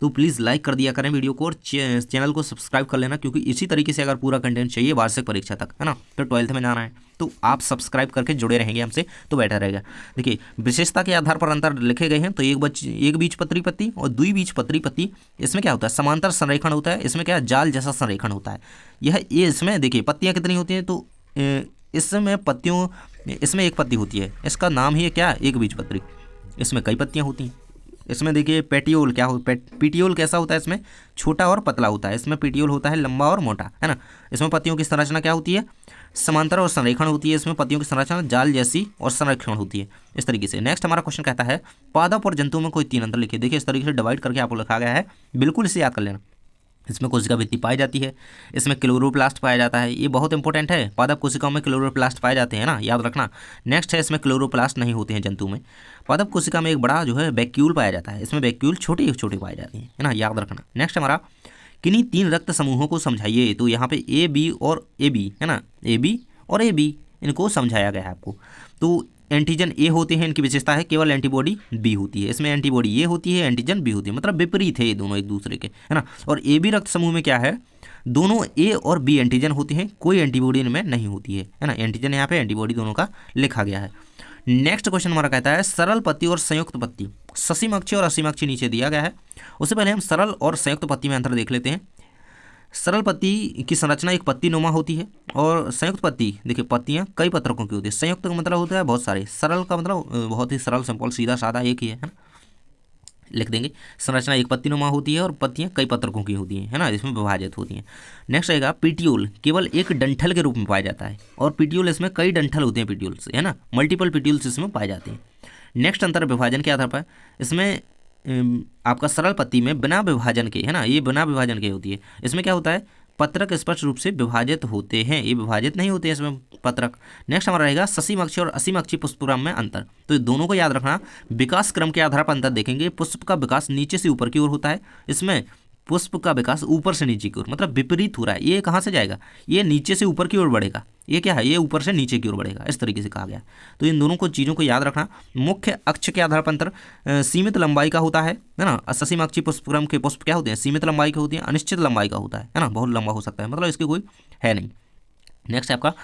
तो प्लीज़ लाइक कर दिया करें वीडियो को और चैनल को सब्सक्राइब कर लेना, क्योंकि इसी तरीके से अगर पूरा कंटेंट चाहिए वार्षिक परीक्षा तक, है ना, तो 12th में जाना है तो आप सब्सक्राइब करके जुड़े रहेंगे हमसे तो बेटर रहेगा। देखिए विशेषता के आधार पर अंतर लिखे गए हैं। तो एक बीजपत्री पत्ती और द्विबीजपत्री पत्ती, इसमें क्या होता है, समांतर संरेखण होता है, इसमें क्या जाल जैसा संरेखण होता है। ये इसमें देखिए पत्तियाँ कितनी होती हैं, तो इसमें पत्तियों, इसमें एक पत्ती होती है, इसका नाम ही है क्या, एक बीजपत्री। इसमें कई पत्तियाँ होती हैं। इसमें देखिए पेटियोल क्या हो, पीटियोल कैसा होता है, इसमें छोटा और पतला होता है। इसमें पीटियोल होता है लंबा और मोटा, है ना। इसमें पत्तियों की संरचना क्या होती है, समांतर और संरेखण होती है। इसमें पत्तियों की संरचना जाल जैसी और संरेखण होती है इस तरीके से। नेक्स्ट हमारा क्वेश्चन कहता है पादप और जंतुओं में कोई 3 अंतर लिखिए। देखिए इस तरीके से डिवाइड करके आपको लिखा गया है, बिल्कुल इसे याद कर लेना। इसमें कोशिका भित्ति पाई जाती है, इसमें क्लोरोप्लास्ट पाया जाता है, ये बहुत इंपॉर्टेंट है। पादप कोशिकाओं में क्लोरोप्लास्ट पाए जाते हैं ना, याद रखना। नेक्स्ट है इसमें क्लोरोप्लास्ट नहीं होते हैं जंतु में। पादप कोशिका में एक बड़ा जो है वैक्यूल पाया जाता है, इसमें वैक्यूल छोटे छोटे पाए जाते हैं, है ना, याद रखना। नेक्स्ट हमारा किन्हीं 3 रक्त समूहों को समझाइए। तो यहाँ पे AB और AB, है ना, AB और AB इनको समझाया गया है आपको। तो एंटीजन ए होते हैं, इनकी विशेषता है केवल एंटीबॉडी बी होती है। इसमें एंटीबॉडी ए होती है, एंटीजन बी होती है, मतलब विपरीत है ये दोनों एक दूसरे के, है ना। और AB रक्त समूह में क्या है, दोनों ए और बी एंटीजन होते हैं, कोई एंटीबॉडी इनमें नहीं होती है ना। एंटीजन यहाँ पे, एंटीबॉडी दोनों का लिखा गया है। नेक्स्ट क्वेश्चन हमारा कहता है सरल पत्ती और संयुक्त पत्ती, ससीमक्षी और असीमक्षी नीचे दिया गया है। उससे पहले हम सरल और संयुक्त पत्ती में अंतर देख लेते हैं। सरल पत्ती की संरचना एक पत्ती नुमा होती है और संयुक्त पत्ती देखिए पत्तियां कई पत्रकों की होती है। संयुक्त का मतलब होता है बहुत सारे, सरल का मतलब बहुत ही सरल, सिंपल, सीधा साधा एक ही है ना, लिख देंगे। संरचना एक पत्ती नुमा होती है और पत्तियां कई पत्रकों की होती हैं, है ना, इसमें विभाजित होती हैं। नेक्स्ट रहेगा पीटियोल केवल एक डंठल के रूप में पाया जाता है और पीटियोल इसमें कई डंठल होते हैं पीटियोल्स, है ना, मल्टीपल पीटियोल्स इसमें पाए जाते हैं। नेक्स्ट अंतर विभाजन के आधार पर इसमें आपका सरल पत्ती में बिना विभाजन के, है ना, ये बिना विभाजन के होती है। इसमें क्या होता है, पत्रक स्पष्ट रूप से विभाजित होते हैं, ये विभाजित नहीं होते हैं इसमें पत्रक। नेक्स्ट हमारा रहेगा ससीमक्षी और असीमक्षी पुष्पक्रम में अंतर। तो दोनों को याद रखना, विकास क्रम के आधार पर अंतर देखेंगे। पुष्प का विकास नीचे से ऊपर की ओर होता है, इसमें पुष्प का विकास ऊपर से नीचे की ओर, मतलब विपरीत हो रहा है। ये कहाँ से जाएगा, ये नीचे से ऊपर की ओर बढ़ेगा। ये क्या है, ये ऊपर से नीचे की ओर बढ़ेगा, इस तरीके से कहा गया। तो इन दोनों को चीज़ों को याद रखना। मुख्य अक्ष के आधार पर अंतर सीमित लंबाई का होता है ना। ससीम अक्षी पुष्पक्रम के पुष्प क्या होते हैं, सीमित लंबाई के होते हैं। अनिश्चित लंबाई का होता है ना, बहुत लंबा हो सकता है, मतलब इसकी कोई है नहीं। नेक्स्ट आपका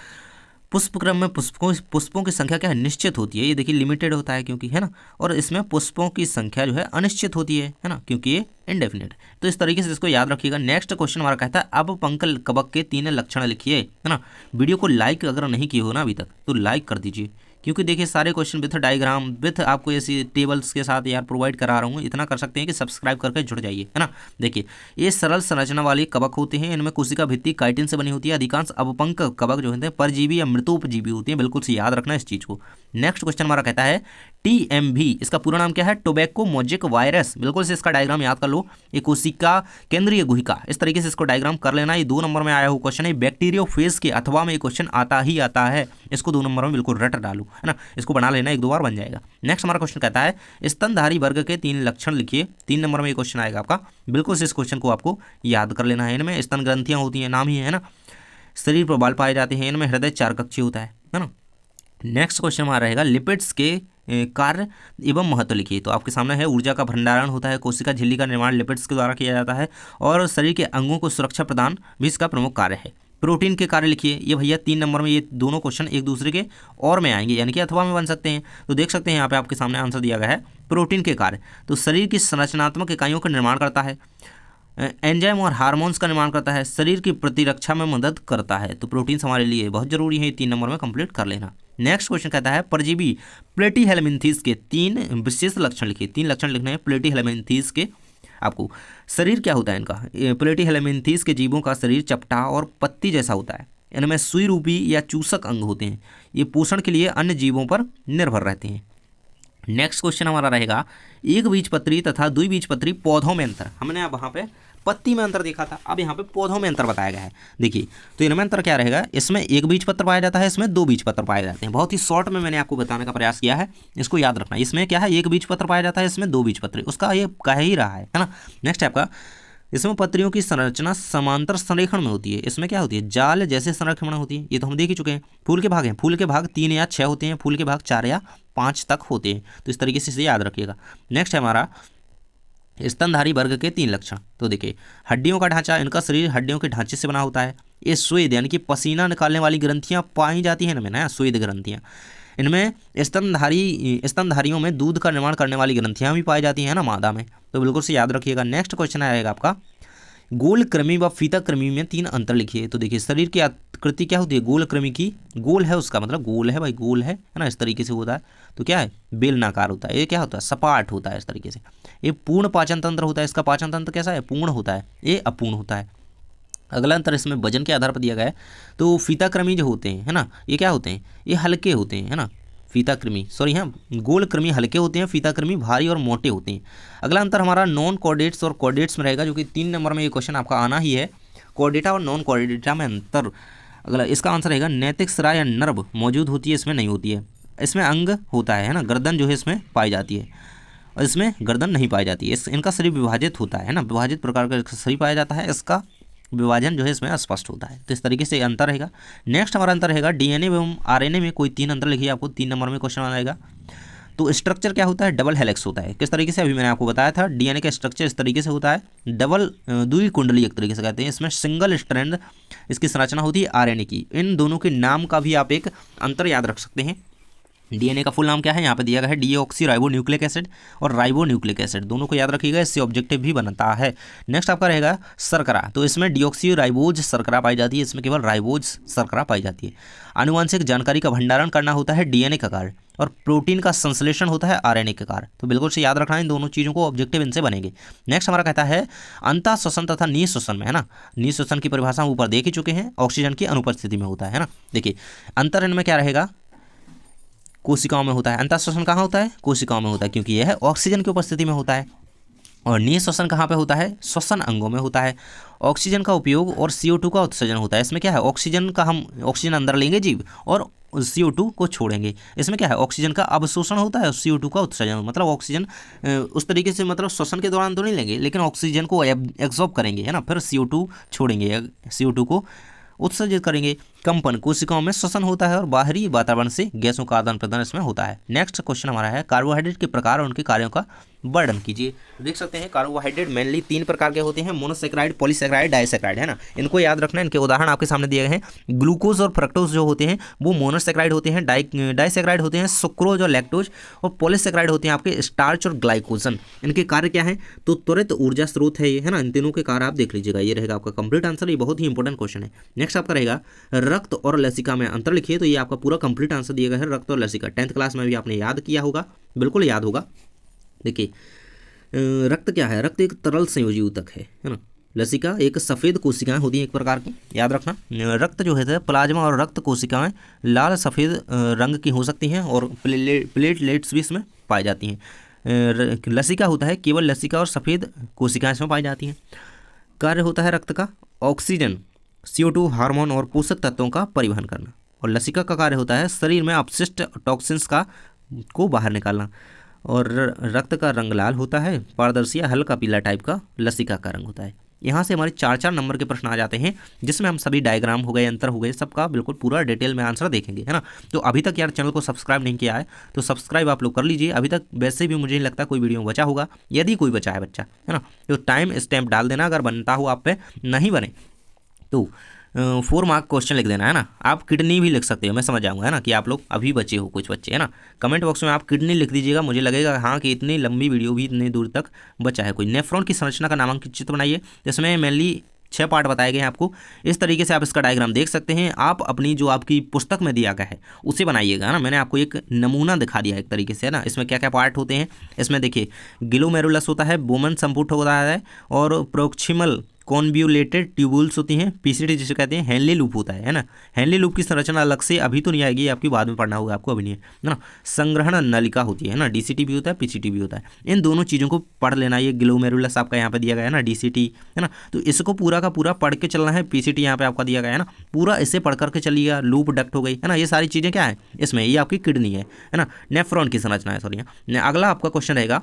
पुष्पक्रम में पुष्पों की संख्या क्या है, निश्चित होती है। ये देखिए लिमिटेड होता है क्योंकि, है ना। और इसमें पुष्पों की संख्या जो है अनिश्चित होती है ना, क्योंकि ये इनडेफिनेट। तो इस तरीके से इसको याद रखिएगा। नेक्स्ट क्वेश्चन हमारा कहता है अब पंख कवक के 3 लक्षण लिखिए, है ना। वीडियो को लाइक अगर नहीं किए हो ना अभी तक तो लाइक कर दीजिए, क्योंकि देखिए सारे क्वेश्चन विथ डायग्राम विथ आपको ऐसी टेबल्स के साथ यार प्रोवाइड करा रहा हूँ। इतना कर सकते हैं कि सब्सक्राइब करके जुड़ जाइए, है ना। देखिए ये सरल संरचना वाले कवक होते हैं। इनमें कोशिका भित्ति काइटिन से बनी होती है। अधिकांश अपपंख कवक जो होते हैं परजीवी या मृतोपजीवी होती हैं। बिल्कुल से याद रखना इस चीज़ को। नेक्स्ट क्वेश्चन हमारा कहता है TMV, इसका पूरा नाम क्या है, टोबैको मोजेक वायरस। बिल्कुल से इसका डायग्राम याद कर लो। ये कोशिका केंद्रीय गुहिका, इस तरीके से इसको डायग्राम कर लेना। ये 2 नंबर में आया हुआ क्वेश्चन है। बैक्टीरियोफेज के अथवा में ये क्वेश्चन आता ही आता है। इसको 2 नंबर में बिल्कुल रट डालो, है ना। इसको बना लेना, 1-2 बार बन जाएगा। नेक्स्ट हमारा क्वेश्चन कहता है स्तनधारी वर्ग के 3 लक्षण लिखिए। 3 नंबर में ये क्वेश्चन आएगा आपका। बिल्कुल से इस क्वेश्चन को आपको याद कर लेना है। इनमें स्तन ग्रंथियाँ होती हैं, नाम ही है ना। शरीर पर बाल पाए जाते हैं। इनमें हृदय 4 कक्षीय होता है ना। नेक्स्ट क्वेश्चन हमारा रहेगा लिपिड्स के कार्य एवं महत्व लिखिए। तो आपके सामने है ऊर्जा का भंडारण होता है। कोशिका झिल्ली का निर्माण लिपिड्स के द्वारा किया जाता है और शरीर के अंगों को सुरक्षा प्रदान भी इसका प्रमुख कार्य है। प्रोटीन के कार्य लिखिए। ये भैया 3 नंबर में ये दोनों क्वेश्चन एक दूसरे के और में आएंगे, यानी कि अथवा में बन सकते हैं। तो देख सकते हैं यहाँ पे आपके सामने आंसर दिया गया है प्रोटीन के कार्य। तो शरीर की संरचनात्मक इकाइयों का निर्माण करता है, एंजाइम और हार्मोन्स का निर्माण करता है, शरीर की प्रतिरक्षा में मदद करता है। तो प्रोटीन्स हमारे लिए बहुत जरूरी है। 3 नंबर में कंप्लीट कर लेना। नेक्स्ट क्वेश्चन कहता है परजीवी प्लेटीहेलमिन्थेस के 3 विशेष लक्षण लिखिए। 3 लक्षण लिखने हैं प्लेटीहेलमिन्थेस के आपको। शरीर क्या होता है इनका, प्लेटीहेलमिन्थेस के जीवों का शरीर चपटा और पत्ती जैसा होता है। इनमें सुई रूपी या चूसक अंग होते हैं। ये पोषण के लिए अन्य जीवों पर निर्भर रहते हैं। नेक्स्ट क्वेश्चन हमारा रहेगा एक बीजपत्री तथा द्विबीजपत्री पौधों में अंतर। हमने अब वहाँ पे पत्ती में अंतर देखा था, अब यहाँ पे पौधों में अंतर बताया गया है। देखिए तो इनमें अंतर क्या रहेगा, इसमें 1 बीजपत्र पाया जाता है, इसमें 2 बीजपत्र पाए जाते हैं। बहुत ही शॉर्ट में मैंने आपको बताने का प्रयास किया है, इसको याद रखना। इसमें क्या है, 1 बीजपत्र पाया जाता है, इसमें 2 बीजपत्र, उसका ये कह ही रहा है ना। नेक्स्ट आपका इसमें पत्रियों की संरचना समांतर संरेखण में होती है। इसमें क्या होती है, जाल जैसे संरेखण होती है। ये तो हम देख ही चुके हैं। फूल के भाग हैं, फूल के भाग 3 या 6 होते हैं, फूल के भाग 4 या 5 तक होते हैं। तो इस तरीके से इसे याद रखिएगा। नेक्स्ट है हमारा स्तनधारी वर्ग के 3 लक्षण। तो देखिए हड्डियों का ढांचा, इनका शरीर हड्डियों के ढांचे से बना होता है। ये स्वेद यानी कि पसीना निकालने वाली ग्रंथियाँ पाई जाती हैं इनमें ना, स्वेद ग्रंथियाँ। इनमें स्तनधारियों में दूध का निर्माण करने वाली ग्रंथियाँ भी पाई जाती हैं ना मादा में। तो बिल्कुल से याद रखिएगा। नेक्स्ट क्वेश्चन आएगा आपका गोल कृमि व फीता कृमि में 3 अंतर लिखिए। तो देखिए शरीर की आकृति क्या होती है, गोल कृमि की, गोल है उसका मतलब गोल है भाई, गोल है ना, इस तरीके से होता है। तो क्या है, बेलनाकार होता है। ये क्या होता है, सपाट होता है इस तरीके से। ये पूर्ण पाचन तंत्र होता है, इसका पाचन तंत्र कैसा है, पूर्ण होता है, ये अपूर्ण होता है। अगला अंतर इसमें वजन के आधार पर दिया गया है। तो फीता कृमि जो होते हैं है ना, ये क्या होते हैं, ये हल्के होते हैं है ना। फीता कृमि सॉरी हाँ, गोल कृमि हल्के होते हैं, फीता कृमि भारी और मोटे होते हैं। अगला अंतर हमारा नॉन कॉर्डेट्स और कॉर्डेट्स में रहेगा, जो कि 3 नंबर में ये क्वेश्चन आपका आना ही है। कॉर्डेटा और नॉन कॉर्डेटा में अंतर, अगला इसका आंसर रहेगा नैतिक स्राव या नर्व मौजूद होती है, इसमें नहीं होती है। इसमें अंग होता है ना, गर्दन जो है इसमें पाई जाती है और इसमें गर्दन नहीं पाई जाती है। इनका शरीर विभाजित होता है ना, विभाजित प्रकार का शरीर पाया जाता है, इसका विभाजन जो है इसमें स्पष्ट होता है। तो इस तरीके से अंतर रहेगा। नेक्स्ट हमारा अंतर रहेगा डीएनए एवं आरएनए में कोई 3 अंतर लिखिए। आपको 3 नंबर में क्वेश्चन आएगा। तो स्ट्रक्चर क्या होता है, डबल हेलिक्स होता है। किस तरीके से, अभी मैंने आपको बताया था। डीएनए का स्ट्रक्चर इस तरीके से होता है, डबल द्विकुंडली एक तरीके से कहते हैं। इसमें सिंगल स्ट्रैंड इसकी संरचना होती है आरएनए की। इन दोनों के नाम का भी आप एक अंतर याद रख सकते हैं। डीएनए का फुल नाम क्या है, यहाँ पे दिया गया है डीऑक्सी राइबो न्यूक्लिक एसिड और राइबो न्यूक्लिक एसिड, दोनों को याद रखिएगा, इससे ऑब्जेक्टिव भी बनता है। नेक्स्ट आपका रहेगा शर्करा। तो इसमें डीऑक्सी राइबोज शर्करा पाई जाती है, इसमें केवल राइबोज शर्करा पाई जाती है। आनुवंशिक जानकारी का भंडारण करना होता है डीएनए का कार्य और प्रोटीन का संश्लेषण होता है आरएनए का कार्य। तो बिल्कुल से याद रखना है इन दोनों चीज़ों को, ऑब्जेक्टिव इनसे बनेंगे। नेक्स्ट हमारा कहता है अंतः श्वसन तथा निःश्वसन में, है ना। निःश्वसन की परिभाषा ऊपर देख ही चुके हैं, ऑक्सीजन की अनुपस्थिति में होता है ना। देखिए अंतर इनमें क्या रहेगा, कोशिकाओं में होता है। अंतःश्वसन कहाँ होता है, कोशिकाओं में होता है, क्योंकि यह ऑक्सीजन की उपस्थिति में होता है। और निःश्वसन कहाँ पे होता है? श्वसन अंगों में होता है। ऑक्सीजन का उपयोग और CO2 का उत्सर्जन होता है। इसमें क्या है? ऑक्सीजन का हम ऑक्सीजन अंदर लेंगे जीव और CO2 को छोड़ेंगे। इसमें क्या है? ऑक्सीजन का अवशोषण होता है और CO2 का उत्सर्जन, मतलब ऑक्सीजन उस तरीके से, मतलब श्वसन के दौरान तो नहीं लेंगे लेकिन ऑक्सीजन को एब्जॉर्ब करेंगे, है ना, फिर CO2 छोड़ेंगे, CO2 को उत्सर्जित करेंगे। कंपन कोशिकाओं में श्वसन होता है और बाहरी वातावरण से गैसों का आदान प्रदान इसमें होता है। नेक्स्ट क्वेश्चन हमारा है कार्बोहाइड्रेट के प्रकार और उनके कार्यों का वर्णन कीजिए। देख सकते हैं कार्बोहाइड्रेट मेनली 3 प्रकार के होते हैं, मोनोसेक्राइड, पॉलीसेक्राइड, डाइसेक्राइड, है ना। इनको याद रखना है, इनके उदाहरण आपके सामने दिए गए हैं। ग्लूकोज और फ्रक्टोज जो होते हैं वो मोनोसेक्राइड होते हैं, डाइसेक्राइड होते हैं सुक्रोज और लैक्टोज, और पॉलीसेक्राइड होते हैं आपके स्टार्च और ग्लाइकोजन। इनके कार्य क्या है? तो त्वरित ऊर्जा स्रोत है ये, है ना। इन तीनों के कार्य आप देख लीजिएगा, ये रहेगा आपका कंप्लीट आंसर। ये बहुत ही इंपॉर्टेंट क्वेश्चन है। नेक्स्ट आपका रहेगा रक्त और लसिका में अंतर लिखिए। तो ये आपका पूरा कंप्लीट आंसर दिया गया है, रक्त और लसिका। 10th क्लास में भी आपने याद किया होगा, बिल्कुल याद होगा। देखिए रक्त क्या है? रक्त एक तरल संयोजी ऊतक है ना। लसिका एक सफ़ेद कोशिकाएं होती हैं एक प्रकार की, याद रखना। रक्त जो है प्लाज्मा और रक्त कोशिकाएं लाल सफ़ेद रंग की हो सकती हैं और प्लेटलेट्स भी इसमें पाई जाती हैं। लसिका होता है केवल लसिका और सफ़ेद कोशिकाएं इसमें पाई जाती हैं। कार्य होता है रक्त का ऑक्सीजन, CO2, हार्मोन और पोषक तत्वों का परिवहन करना। और लसिका का कार्य होता है शरीर में अपशिष्ट टॉक्सिन्स को बाहर निकालना। और रक्त का रंग लाल होता है, पारदर्शी या हल्का पीला टाइप का लसिका का रंग होता है। यहाँ से हमारे 4-4 नंबर के प्रश्न आ जाते हैं, जिसमें हम सभी डायग्राम हो गए, अंतर हो गए, सबका बिल्कुल पूरा डिटेल में आंसर देखेंगे, है ना। तो अभी तक यार चैनल को सब्सक्राइब नहीं किया है तो सब्सक्राइब आप लोग कर लीजिए। अभी तक वैसे भी मुझे नहीं लगता कोई वीडियो बचा होगा, यदि कोई बचा है बच्चा, है ना, तो टाइम स्टैम्प डाल देना, अगर बनता हो आप पे, नहीं बने तो 4 मार्क क्वेश्चन लिख देना, है ना। आप किडनी भी लिख सकते हो, मैं समझ जाऊंगा, है ना, कि आप लोग अभी बचे हो कुछ बच्चे, है ना। कमेंट बॉक्स में आप किडनी लिख दीजिएगा, मुझे लगेगा हाँ कि इतनी लंबी वीडियो भी इतनी दूर तक बचा है कोई। नेफ्रॉन की संरचना का नामांकित चित्र बनाइए, जिसमें मेनली 6 पार्ट बताए गए हैं आपको। इस तरीके से आप इसका डायग्राम देख सकते हैं। आप अपनी जो आपकी पुस्तक में दिया गया है उसे बनाइएगा, है ना। मैंने आपको एक नमूना दिखा दिया है एक तरीके से, है ना। इसमें क्या क्या पार्ट होते हैं, इसमें देखिए ग्लोमेरुलस होता है, बोमन संपुट होता है, और प्रोक्सिमल कॉन्व्यूलेटेड ट्यूबुल्स होती हैं, PCT जिसे कहते हैं, हेनले लूप होता है ना। हेनले लूप की संरचना अलग से अभी तो नहीं आएगी, आपकी बाद में पढ़ना होगा, आपको अभी नहीं है ना। संग्रहण नलिका होती है ना, DCT भी होता है, PCT भी होता है। इन दोनों चीज़ों को पढ़ लेना। ये ग्लोमेरुलस आपका यहाँ पे दिया गया है ना, DCT, है ना, तो इसको पूरा का पूरा पढ़ के चलना है। PCT यहाँ पे आपका दिया गया है ना, पूरा इसे पढ़ करके चलिएगा। लूप डक्ट हो गई, है ना, ये सारी चीज़ें क्या है इसमें, ये आपकी किडनी है ना। नेफ्रॉन की संरचना है, सॉरी। अगला आपका क्वेश्चन रहेगा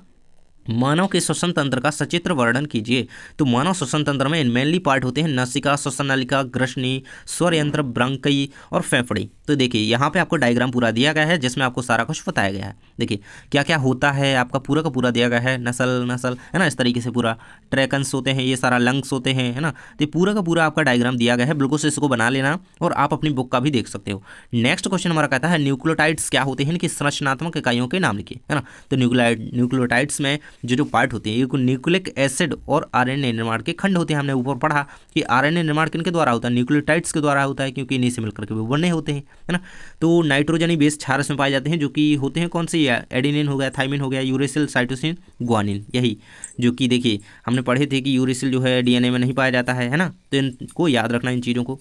मानव के श्वसन तंत्र का सचित्र वर्णन कीजिए। तो मानव श्वसन तंत्र में मेनली पार्ट होते हैं नासिका, श्वसन नलिका, ग्रसनी, स्वर यंत्र, ब्रंकई और फेफड़े। तो देखिए यहाँ पे आपको डायग्राम पूरा दिया गया है, जिसमें आपको सारा कुछ बताया गया है। देखिए क्या क्या होता है आपका पूरा का पूरा दिया गया है, नसल, है ना, इस तरीके से पूरा ट्रैकन्स होते हैं, ये सारा लंग्स होते हैं, है ना। तो पूरा का पूरा आपका डायग्राम दिया गया है, बिल्कुल से इसको बना लेना और आप अपनी बुक का भी देख सकते हो। नेक्स्ट क्वेश्चन हमारा कहता है न्यूक्लियोटाइड्स क्या होते हैं, इनकी संरचनात्मक इकाइयों के नाम लिखिए, है ना। तो न्यूक्लियोटाइड्स में जो पार्ट होते हैं, ये न्यूक्लिक एसिड और RNA निर्माण के खंड होते हैं। हमने ऊपर पढ़ा कि RNA निर्माण किनके द्वारा होता है, न्यूक्लियोटाइड्स के द्वारा होता है, क्योंकि इन्हीं से मिलकर के वो बने होते हैं, है ना। तो नाइट्रोजनी बेस क्षार में पाए जाते हैं, जो कि होते हैं कौन से, एडेनिन हो गया, थाइमिन हो गया, यूरेसिल, साइटोसिन, ग्वानिन, यही जो कि देखिए हमने पढ़े थे कि यूरेसिल जो है DNA में नहीं पाया जाता है ना। तो इनको याद रखना, इन चीज़ों को।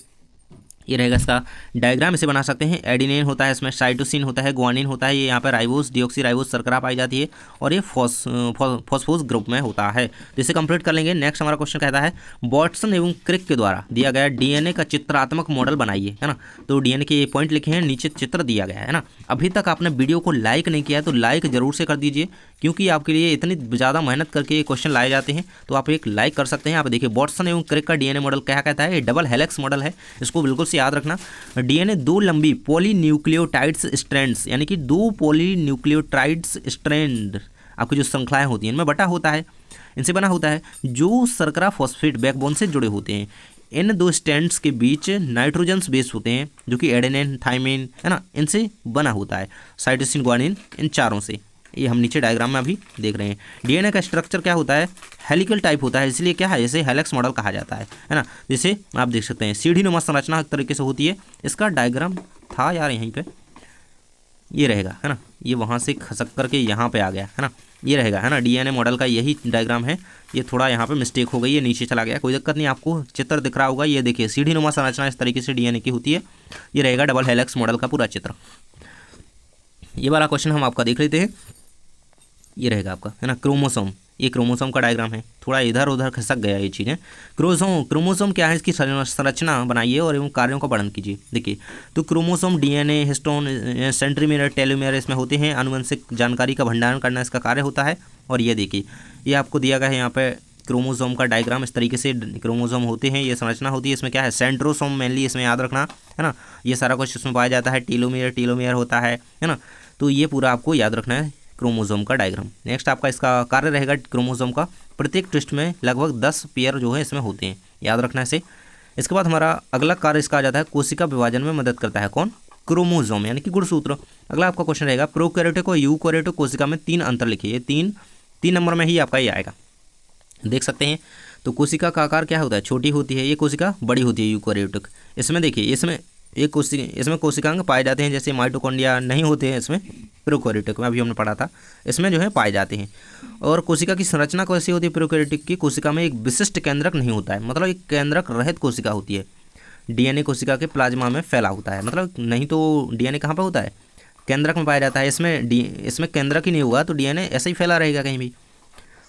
ये रहेगा इसका डायग्राम, इसे बना सकते हैं। एडिनिन होता है, इसमें साइटोसिन होता है, ग्वानिन होता है, ये यहाँ पर राइबोस, डीऑक्सीराइबोस शर्करा पाई जाती है, और ये फॉस्फोस ग्रुप में होता है। तो इसे कंप्लीट कर लेंगे। नेक्स्ट हमारा क्वेश्चन कहता है वाटसन एवं क्रिक के द्वारा दिया गया DNA का चित्रात्मक मॉडल बनाइए, है ना। तो DNA के पॉइंट लिखे हैं, नीचे चित्र दिया गया है ना। अभी तक आपने वीडियो को लाइक नहीं किया है तो लाइक जरूर से कर दीजिए, क्योंकि आपके लिए इतनी ज़्यादा मेहनत करके ये क्वेश्चन लाए जाते हैं, तो आप एक लाइक कर सकते हैं। आप देखिए वाटसन एवं क्रिक का DNA मॉडल क्या कहता है, ये डबल हेलिक्स मॉडल है, इसको बिल्कुल से याद रखना। DNA 2 लंबी पॉलीन्यूक्लियोटाइड्स स्ट्रैंड्स, यानी कि 2 पॉलीन्यूक्लियोटाइड्स स्ट्रैंड आपकी जो श्रृंखलाएं होती हैं इनमें बटा होता है, इनसे बना होता है, जो शर्करा फॉस्फेट बैकबोन से जुड़े होते हैं। इन 2 स्ट्रैंड्स के बीच नाइट्रोजन्स बेस होते हैं, जो कि एडेनिन, थाइमिन, है ना, इनसे बना होता है, साइटोसिन, ग्वानिन, इन चारों से। ये हम नीचे डायग्राम में अभी देख रहे हैं। DNA का स्ट्रक्चर क्या होता है, हेलिकल टाइप होता है, इसलिए क्या है, इसे हेलिक्स मॉडल कहा जाता है ना। जैसे आप देख सकते हैं सीढ़ी नुमा संरचना एक तरीके से होती है। इसका डायग्राम था यार यहीं पे, ये रहेगा, है ना, ये वहाँ से खसक करके यहाँ पे आ गया, है ना, ये रहेगा, है ना। DNA मॉडल का यही डायग्राम है। ये थोड़ा यहाँ पे मिस्टेक हो गई है, नीचे चला गया, कोई दिक्कत नहीं, आपको चित्र दिख रहा होगा। ये देखिए सीढ़ी नुमा संरचना इस तरीके से DNA की होती है। ये रहेगा डबल हेलिक्स मॉडल का पूरा चित्र। ये वाला क्वेश्चन हम आपका देख लेते हैं। ये रहेगा आपका, है ना, क्रोमोसोम, ये क्रोमोसोम का डायग्राम है, थोड़ा इधर उधर खिसक गया ये चीज़ें। क्रोमोसोम क्या है, इसकी संरचना बनाइए और एवं कार्यों का वर्णन कीजिए। देखिए, तो क्रोमोसोम डीएनए, हिस्टोन, सेंट्रीमियर, टेलोमियर इसमें होते हैं। आनुवंशिक जानकारी का भंडारण करना इसका कार्य होता है। और ये देखिए, ये आपको दिया गया है यहाँ पे क्रोमोसोम का डायग्राम। इस तरीके से क्रोमोसोम होते हैं, ये संरचना होती है। इसमें क्या है, सेंट्रोसोम मेनली इसमें याद रखना है ना, ये सारा कुछ इसमें पाया जाता है। टेलोमियर होता है ना, तो ये पूरा आपको याद रखना है क्रोमोसोम का डायग्राम। नेक्स्ट आपका इसका कार्य रहेगा क्रोमोसोम का, प्रत्येक ट्विस्ट में लगभग 10 पेयर जो है इसमें होते हैं, याद रखना इसे। इसके बाद हमारा अगला कार्य इसका आ जाता है, कोशिका विभाजन में मदद करता है कौन, क्रोमोसोम यानी कि गुणसूत्र। अगला आपका क्वेश्चन रहेगा, प्रोकैरियोटिक और यूकैरियोटिक कोशिका में 3 अंतर लिखिए। ये तीन नंबर में ही आपका ये आएगा, देख सकते हैं। तो कोशिका का आकार क्या होता है, छोटी होती है, ये कोशिका बड़ी होती है यूकैरियोटिक। इसमें देखिए, इसमें कोशिकांग पाए जाते हैं, जैसे माइटोकॉन्ड्रिया नहीं होते हैं इसमें, प्रोकैरियोटिक में अभी हमने पढ़ा था, इसमें जो है पाए जाते हैं। और कोशिका की संरचना कैसी होती है प्रोकैरियोटिक की, कोशिका में एक विशिष्ट केंद्रक नहीं होता है, मतलब एक केंद्रक रहित कोशिका होती है। डीएनए कोशिका के प्लाज्मा में फैला होता है, मतलब नहीं तो डीएनए कहाँ पर होता है, केंद्रक में पाया जाता है। इसमें केंद्रक ही नहीं होगा तो डीएनए ऐसे ही फैला रहेगा कहीं भी,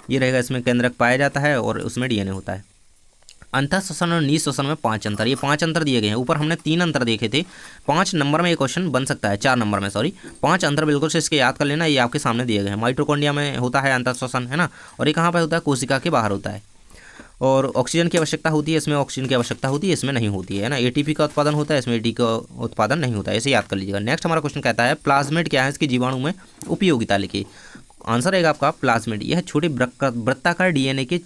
ये रहेगा। इसमें केंद्रक पाया जाता है और उसमें डीएनए होता है। अंतःश्वसन और निःश्वसन में 5 अंतर, ये 5 अंतर दिए गए हैं। ऊपर हमने 3 अंतर देखे थे, 5 नंबर में ये क्वेश्चन बन सकता है, 4 नंबर में सॉरी, 5 अंतर बिल्कुल से इसके याद कर लेना। ये आपके सामने दिए गए हैं। माइटोकॉन्ड्रिया में होता है अंतःश्वसन, है ना, और ये कहाँ पर होता है, कोशिका के बाहर होता है। और ऑक्सीजन की आवश्यकता होती है, इसमें ऑक्सीजन की आवश्यकता होती है, इसमें नहीं होती है ना। एटीपी का उत्पादन होता है, इसमें एटीपी का उत्पादन नहीं होता है, इसे याद कर लीजिएगा। नेक्स्ट हमारा क्वेश्चन कहता है, प्लाज्मिड क्या है, इसकी जीवाणु में उपयोगिता लिखिए। आंसर रहेगा आपका प्लाज्मिड, यह छोटे वृत्ताकार डीएनए के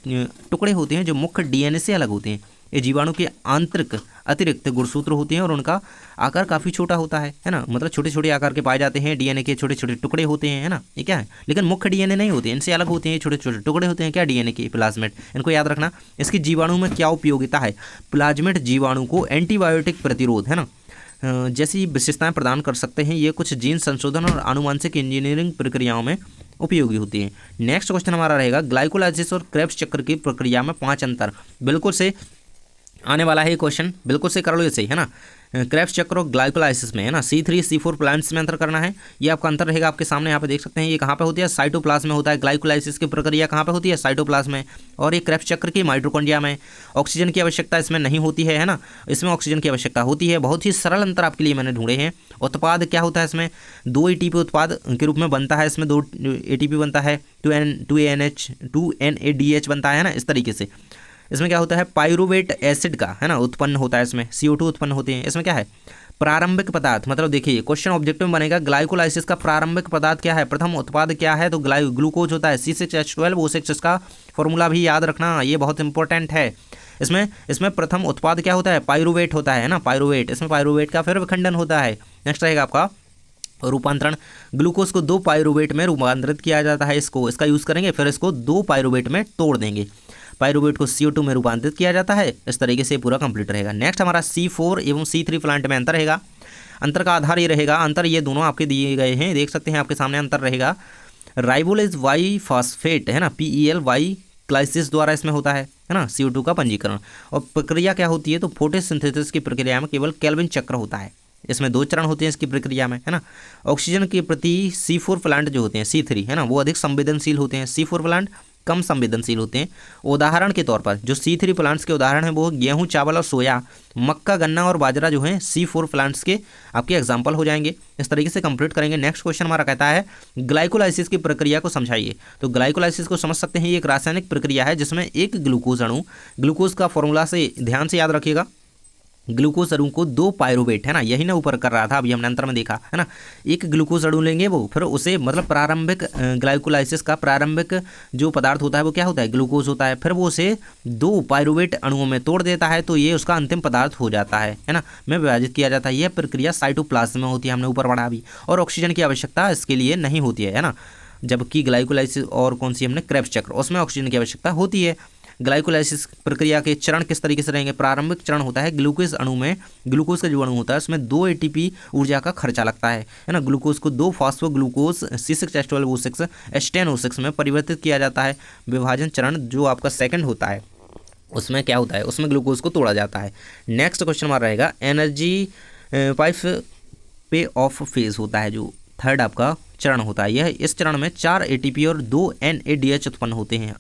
टुकड़े होते हैं जो मुख्य डीएनए से अलग होते हैं। ये जीवाणु के आंतरिक अतिरिक्त गुणसूत्र होते हैं और उनका आकार काफ़ी छोटा होता है ना, मतलब छोटे छोटे आकार के पाए जाते हैं। डीएनए के छोटे छोटे टुकड़े होते हैं, है ना, ये क्या है, लेकिन मुख्य डीएनए नहीं होते, इनसे अलग होते हैं, छोटे छोटे टुकड़े होते हैं क्या, डीएनए के, प्लाज्मिड। इनको याद रखना। इसकी जीवाणु में क्या उपयोगिता है, प्लाज्मिड जीवाणु को एंटीबायोटिक प्रतिरोध, है ना, जैसी विशेषताएं प्रदान कर सकते हैं। ये कुछ जीन संशोधन और आनुवंशिक इंजीनियरिंग प्रक्रियाओं में उपयोगी होती है। नेक्स्ट क्वेश्चन हमारा रहेगा, ग्लाइकोलाइसिस और क्रेब्स चक्र की प्रक्रिया में 5 अंतर। बिल्कुल से आने वाला है ये क्वेश्चन, बिल्कुल से कर लो इसे, है ना। क्रेब्स चक्र और ग्लाइकोलाइसिस में, है ना, C3 C4 प्लांट्स में अंतर करना है। ये आपका अंतर रहेगा आपके सामने, यहाँ पे देख सकते हैं। ये कहाँ पे होती है, साइटोप्लाज्म में होता है। ग्लाइकोलाइसिस की प्रक्रिया कहाँ पे होती है, साइटोप्लाज्म में। और ये क्रेब्स चक्र की माइटोकॉन्ड्रिया में। ऑक्सीजन की आवश्यकता इसमें नहीं होती है ना, इसमें ऑक्सीजन की आवश्यकता होती है। बहुत ही सरल अंतर आपके लिए मैंने ढूंढे हैं। उत्पाद क्या होता है, इसमें 2 ATP उत्पाद के रूप में बनता है, इसमें 2 ATP बनता है, 2NADH बनता है ना, इस तरीके से। इसमें क्या होता है, पाइरूवेट एसिड का, है ना, उत्पन्न होता है, इसमें CO2 उत्पन्न होते हैं। इसमें क्या है, प्रारंभिक पदार्थ, मतलब देखिए क्वेश्चन ऑब्जेक्टिव में बनेगा, ग्लाइकोलाइसिस का प्रारंभिक पदार्थ क्या है, प्रथम उत्पाद क्या है, तो ग्लूकोज होता है। C6H12O6 इसका फॉर्मूला भी याद रखना, ये बहुत इंपॉर्टेंट है। इसमें प्रथम उत्पाद क्या होता है, पाइरूवेट होता है ना, पाइरूवेट। इसमें पाइरूवेट का फिर विखंडन होता है। नेक्स्ट रहेगा आपका रूपांतरण, ग्लूकोज को 2 पाइरूवेट में रूपांतरित किया जाता है। इसका यूज़ करेंगे, फिर इसको 2 पाइरूवेट में तोड़ देंगे। पाइरूवेट को CO2 में रूपांतरित किया जाता है। इस तरीके से पूरा कंप्लीट रहेगा। नेक्स्ट हमारा C4 एवं C3 प्लांट में अंतर रहेगा। अंतर का आधार ये रहेगा, अंतर ये दोनों आपके दिए गए हैं, देख सकते हैं आपके सामने अंतर रहेगा। राइबोलेज वाई फॉस्फेट, है ना, PEL वाई क्लाइसिस द्वारा इसमें होता है ना, CO2 का पंजीकरण। और प्रक्रिया क्या होती है, तो फोटोसिंथेसिस की प्रक्रिया में केवल केल्विन चक्र होता है। इसमें 2 चरण होते हैं इसकी प्रक्रिया में, है ना। ऑक्सीजन के प्रति C4 प्लांट जो होते हैं, C3, है ना, वो अधिक संवेदनशील होते हैं। C4 प्लांट कम संवेदनशील होते हैं। उदाहरण के तौर पर जो C3 प्लांट्स के उदाहरण हैं वो गेहूं, चावल और सोया, मक्का, गन्ना और बाजरा जो हैं C4 प्लांट्स के आपके एग्जाम्पल हो जाएंगे। इस तरीके से कंप्लीट करेंगे। नेक्स्ट क्वेश्चन हमारा कहता है, ग्लाइकोलाइसिस की प्रक्रिया को समझाइए। तो ग्लाइकोलाइसिस को समझ सकते हैं, ये एक रासायनिक प्रक्रिया है जिसमें एक ग्लूकोज अणु, ग्लूकोज का फॉर्मूला से ध्यान से याद रखिएगा, ग्लूकोज अणु को 2 पाइरूवेट, है ना, यही ना ऊपर कर रहा था, अभी हमने अंतर में देखा, है ना। एक ग्लूकोज अणु लेंगे, वो फिर उसे, मतलब प्रारंभिक ग्लाइकोलाइसिस का प्रारंभिक जो पदार्थ होता है वो क्या होता है, ग्लूकोज होता है। फिर वो उसे 2 पाइरूवेट अणुओं में तोड़ देता है, तो ये उसका अंतिम पदार्थ हो जाता है ना, में विभाजित किया जाता है। यह प्रक्रिया साइटोप्लाज्म में होती है, हमने ऊपर पढ़ा भी। और ऑक्सीजन की आवश्यकता इसके लिए नहीं होती है ना, जबकि ग्लाइकोलाइसिस और कौन सी हमने, क्रेब्स चक्र, उसमें ऑक्सीजन की आवश्यकता होती है। ग्लाइकोलाइसिस प्रक्रिया के चरण किस तरीके से रहेंगे, प्रारंभिक चरण होता है, ग्लूकोज अणु में, ग्लूकोज का जो अणु होता है उसमें 2 ATP ऊर्जा का खर्चा लगता है ना। ग्लूकोज को 2 फॉस्फोग्लूकोज C6H12O6 H10O6 में परिवर्तित किया जाता है। विभाजन चरण जो आपका सेकंड होता है उसमें क्या होता है, उसमें ग्लूकोज को तोड़ा जाता है। नेक्स्ट क्वेश्चन हमारा रहेगा, एनर्जी पाइप पे ऑफ फेज होता है, जो थर्ड आपका चरण होता है। यह इस चरण में 4 ATP और 2 NADH उत्पन्न होते हैं।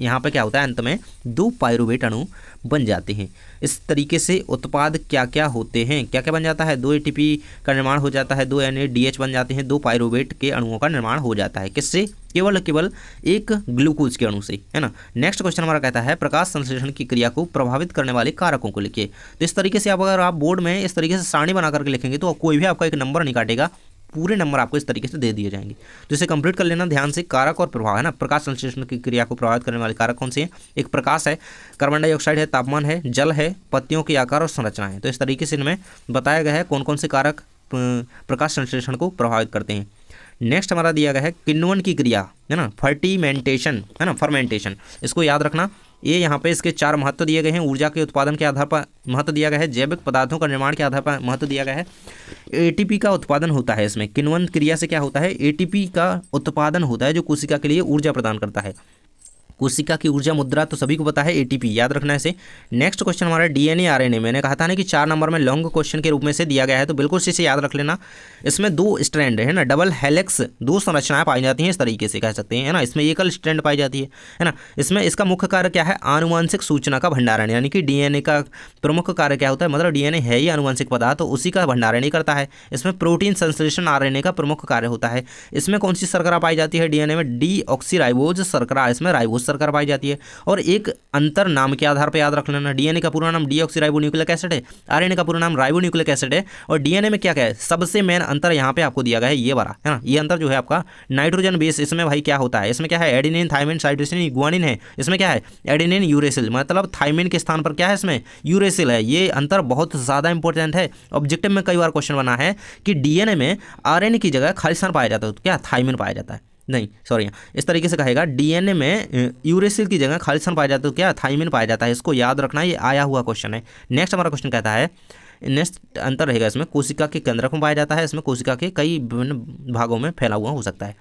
यहाँ पे क्या होता है, अंत में 2 पायरुवेट अणु बन जाते हैं। इस तरीके से उत्पाद क्या क्या होते हैं, क्या क्या बन जाता है, 2 ATP का निर्माण हो जाता है, 2 NADH बन जाते हैं, 2 पायरुवेट के अणुओं का निर्माण हो जाता है। किससे? केवल एक ग्लूकोज के अणु से, है ना। नेक्स्ट क्वेश्चन हमारा कहता है प्रकाश संश्लेषण की क्रिया को प्रभावित करने वाले कारकों को लिखिए। तो इस तरीके से अगर आप बोर्ड में इस तरीके से सारणी बना करके लिखेंगे तो कोई भी आपका एक नंबर नहीं काटेगा, पूरे नंबर आपको इस तरीके से दे दिए जाएंगे। तो इसे कंप्लीट कर लेना ध्यान से। कारक और प्रभाव, है ना। प्रकाश संश्लेषण की क्रिया को प्रभावित करने वाले कारक कौन से हैं? एक प्रकाश है, कार्बन डाइऑक्साइड है, तापमान है, जल है, पत्तियों के आकार और संरचना है। तो इस तरीके से इनमें बताया गया है कौन कौन से कारक प्रकाश संश्लेषण को प्रभावित करते हैं। नेक्स्ट हमारा दिया गया है किण्वन की क्रिया, है ना, फर्टिमेंटेशन, है ना, फर्मेंटेशन। इसको याद रखना। ये यहाँ पे इसके 4 महत्व दिए गए हैं। ऊर्जा के उत्पादन के आधार पर महत्व दिया गया है, जैविक पदार्थों का निर्माण के आधार पर महत्व दिया गया है, ATP का उत्पादन होता है इसमें। किण्वन क्रिया से क्या होता है, ATP का उत्पादन होता है जो कोशिका के लिए ऊर्जा प्रदान करता है। कोशिका की ऊर्जा मुद्रा तो सभी को पता है, ATP, याद रखना है इसे। नेक्स्ट क्वेश्चन हमारा DNA RNA। मैंने कहा था ना कि 4 नंबर में लॉन्ग क्वेश्चन के रूप में से दिया गया है, तो बिल्कुल इसे याद रख लेना। इसमें 2 स्ट्रैंड है ना, डबल हेलिक्स 2 संरचनाएं पाई जाती हैं, इस तरीके से कह सकते हैं, है ना। इसमें एकल स्ट्रैंड पाई जाती है ना। इसमें इसका मुख्य कार्य क्या है, आनुवंशिक सूचना का भंडारण, यानी कि DNA का प्रमुख कार्य क्या होता है, मतलब DNA है ही आनुवंशिक पदार्थ, तो उसी का भंडारण ही करता है। इसमें प्रोटीन संश्लेषण RNA का प्रमुख कार्य होता है। इसमें कौन सी शर्करा पाई जाती है DNA में, डीऑक्सीराइबोज शर्करा, इसमें राइबोज शर्करा पाई जाती है। और एक अंतर नाम के आधार पर याद रख लेना, DNA का पूरा नाम डीऑक्सीराइबोन्यूक्लिक एसिड है, RNA का पूरा नाम राइबोन्यूक्लिक एसिड है। और DNA में क्या क्या है, सबसे मेन अंतर यहाँ पे आपको दिया गया है, ये वाला, है ना। ये अंतर जो है आपका नाइट्रोजन बेस, इसमें भाई क्या होता है, इसमें क्या है, एडेनिन, थाइमिन, साइटोसिन, गुआनिन है। इसमें क्या है, एडेनिन, यूरेसिल, मतलब थाइमिन के स्थान पर क्या है, इसमें यूरेसिल है। ये अंतर बहुत ज़्यादा इंपॉर्टेंट है। ऑब्जेक्टिव में कई बार क्वेश्चन बना है कि DNA में RNA की जगह खालिस्तान पाया जाता है, तो क्या थाइमिन पाया जाता है, नहीं सॉरी, इस तरीके से कहेगा, DNA में यूरेसिल की जगह खालिस्तान पाया जाता है, तो क्या थाइमिन पाया जाता है। इसको याद रखना, ये आया हुआ क्वेश्चन है। नेक्स्ट हमारा क्वेश्चन कहता है, नेक्स्ट अंतर रहेगा इसमें, कोशिका के केंद्रक में पाया जाता है, इसमें कोशिका के कई विभिन्न भागों में फैला हुआ हो सकता है।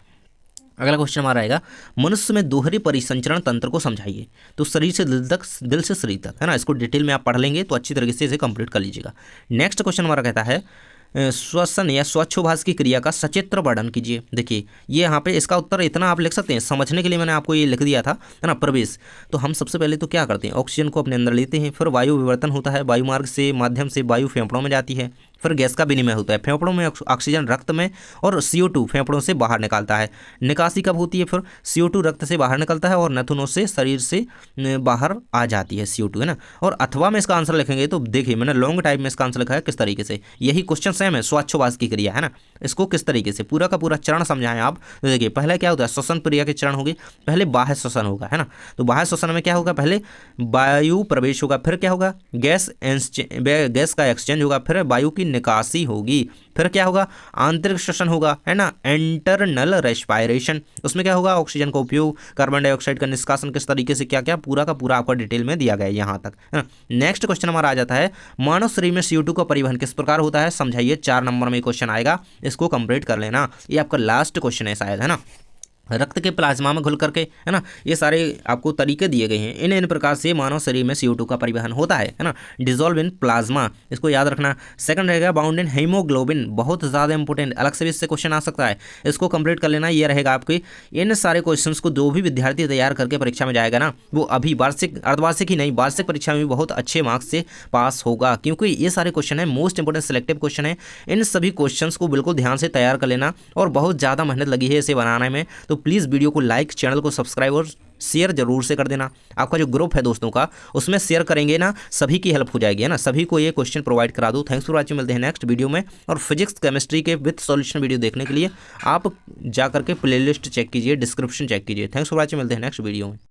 अगला क्वेश्चन हमारा आएगा, मनुष्य में दोहरे परिसंचरण तंत्र को समझाइए। तो शरीर से दिल तक, दिल से शरीर तक, है ना। इसको डिटेल में आप पढ़ लेंगे तो अच्छी तरीके से इसे कंप्लीट कर लीजिएगा। नेक्स्ट क्वेश्चन हमारा कहता है श्वसन या स्वच्छोभास की क्रिया का सचित्र वर्णन कीजिए। देखिए ये यहाँ पे इसका उत्तर इतना आप लिख सकते हैं, समझने के लिए मैंने आपको ये लिख दिया था, है ना। प्रवेश, तो हम सबसे पहले तो क्या करते हैं, ऑक्सीजन को अपने अंदर लेते हैं, फिर वायु विवर्तन होता है, वायु मार्ग से माध्यम से वायु फेफड़ों में जाती है, फिर गैस का विनिमय होता है, फेफड़ों में ऑक्सीजन रक्त में, और CO2 फेफड़ों से बाहर निकालता है। निकासी कब होती है, फिर CO2 रक्त से बाहर निकलता है और नथुनों से शरीर से बाहर आ जाती है CO2, है ना। और अथवा में इसका आंसर लिखेंगे तो देखिए मैंने लॉन्ग टाइप में इसका आंसर लिखा है किस तरीके से, यही क्वेश्चन सेम है, स्वच्छोभास की क्रिया, है ना। इसको किस तरीके से पूरा का पूरा चरण समझाएं आप। तो देखिए पहले क्या होता है, श्वसन क्रिया के चरण होगी, पहले बाह्य श्वसन होगा, है ना। तो बाह्य श्वसन में क्या होगा, पहले वायु प्रवेश होगा, फिर क्या होगा, गैस का एक्सचेंज होगा, फिर वायु की निकासी होगी, फिर क्या होगा, आंतरिक श्वसन होगा, है ना, इंटरनल रेस्पायरेशन। उसमें क्या होगा, ऑक्सीजन का उपयोग, कार्बन डाइऑक्साइड का निष्कासन, किस तरीके से क्या क्या पूरा का पूरा आपका डिटेल में दिया गया है यहाँ तक, है ना। नेक्स्ट क्वेश्चन हमारा आ जाता है, मानव शरीर में CO2 का परिवहन किस प्रकार होता है, समझाइए। 4 नंबर में क्वेश्चन आएगा, इसको कंप्लीट कर लेना। ये आपका लास्ट क्वेश्चन है शायद, है ना। रक्त के प्लाज्मा में घुल करके, है ना, ये सारे आपको तरीके दिए गए हैं। इन प्रकार से मानव शरीर में CO2 का परिवहन होता है ना, डिजोल्व इन प्लाज्मा, इसको याद रखना। सेकंड रहेगा बाउंड इन हीमोग्लोबिन, बहुत ज़्यादा इंपॉर्टेंट, अलग से भी इससे क्वेश्चन आ सकता है, इसको कंप्लीट कर लेना। ये रहेगा आपके इन सारे क्वेश्चंस को जो भी विद्यार्थी तैयार करके परीक्षा में जाएगा ना, वो अभी वार्षिक, अर्धवार्षिक ही नहीं, वार्षिक परीक्षा में भी बहुत अच्छे मार्क्स से पास होगा, क्योंकि ये सारे क्वेश्चन है मोस्ट इंपोर्टेंट सिलेक्टिव क्वेश्चन है। इन सभी क्वेश्चंस को बिल्कुल ध्यान से तैयार कर लेना, और बहुत ज़्यादा मेहनत लगी है इसे बनाने में, तो प्लीज़ वीडियो को लाइक, चैनल को सब्सक्राइब और शेयर जरूर से कर देना। आपका जो ग्रुप है दोस्तों का, उसमें शेयर करेंगे ना, सभी की हेल्प हो जाएगी, है ना, सभी को ये क्वेश्चन प्रोवाइड करा दो। थैंक्स फॉर वॉचिंग, मिलते हैं नेक्स्ट वीडियो में। और फिजिक्स केमिस्ट्री के विद सॉल्यूशन वीडियो देखने के लिए आप जा करके प्लेलिस्ट चेक कीजिए, डिस्क्रिप्शन चेक कीजिए। थैंक्स फॉर वॉचिंग, मिलते हैं नेक्स्ट वीडियो में।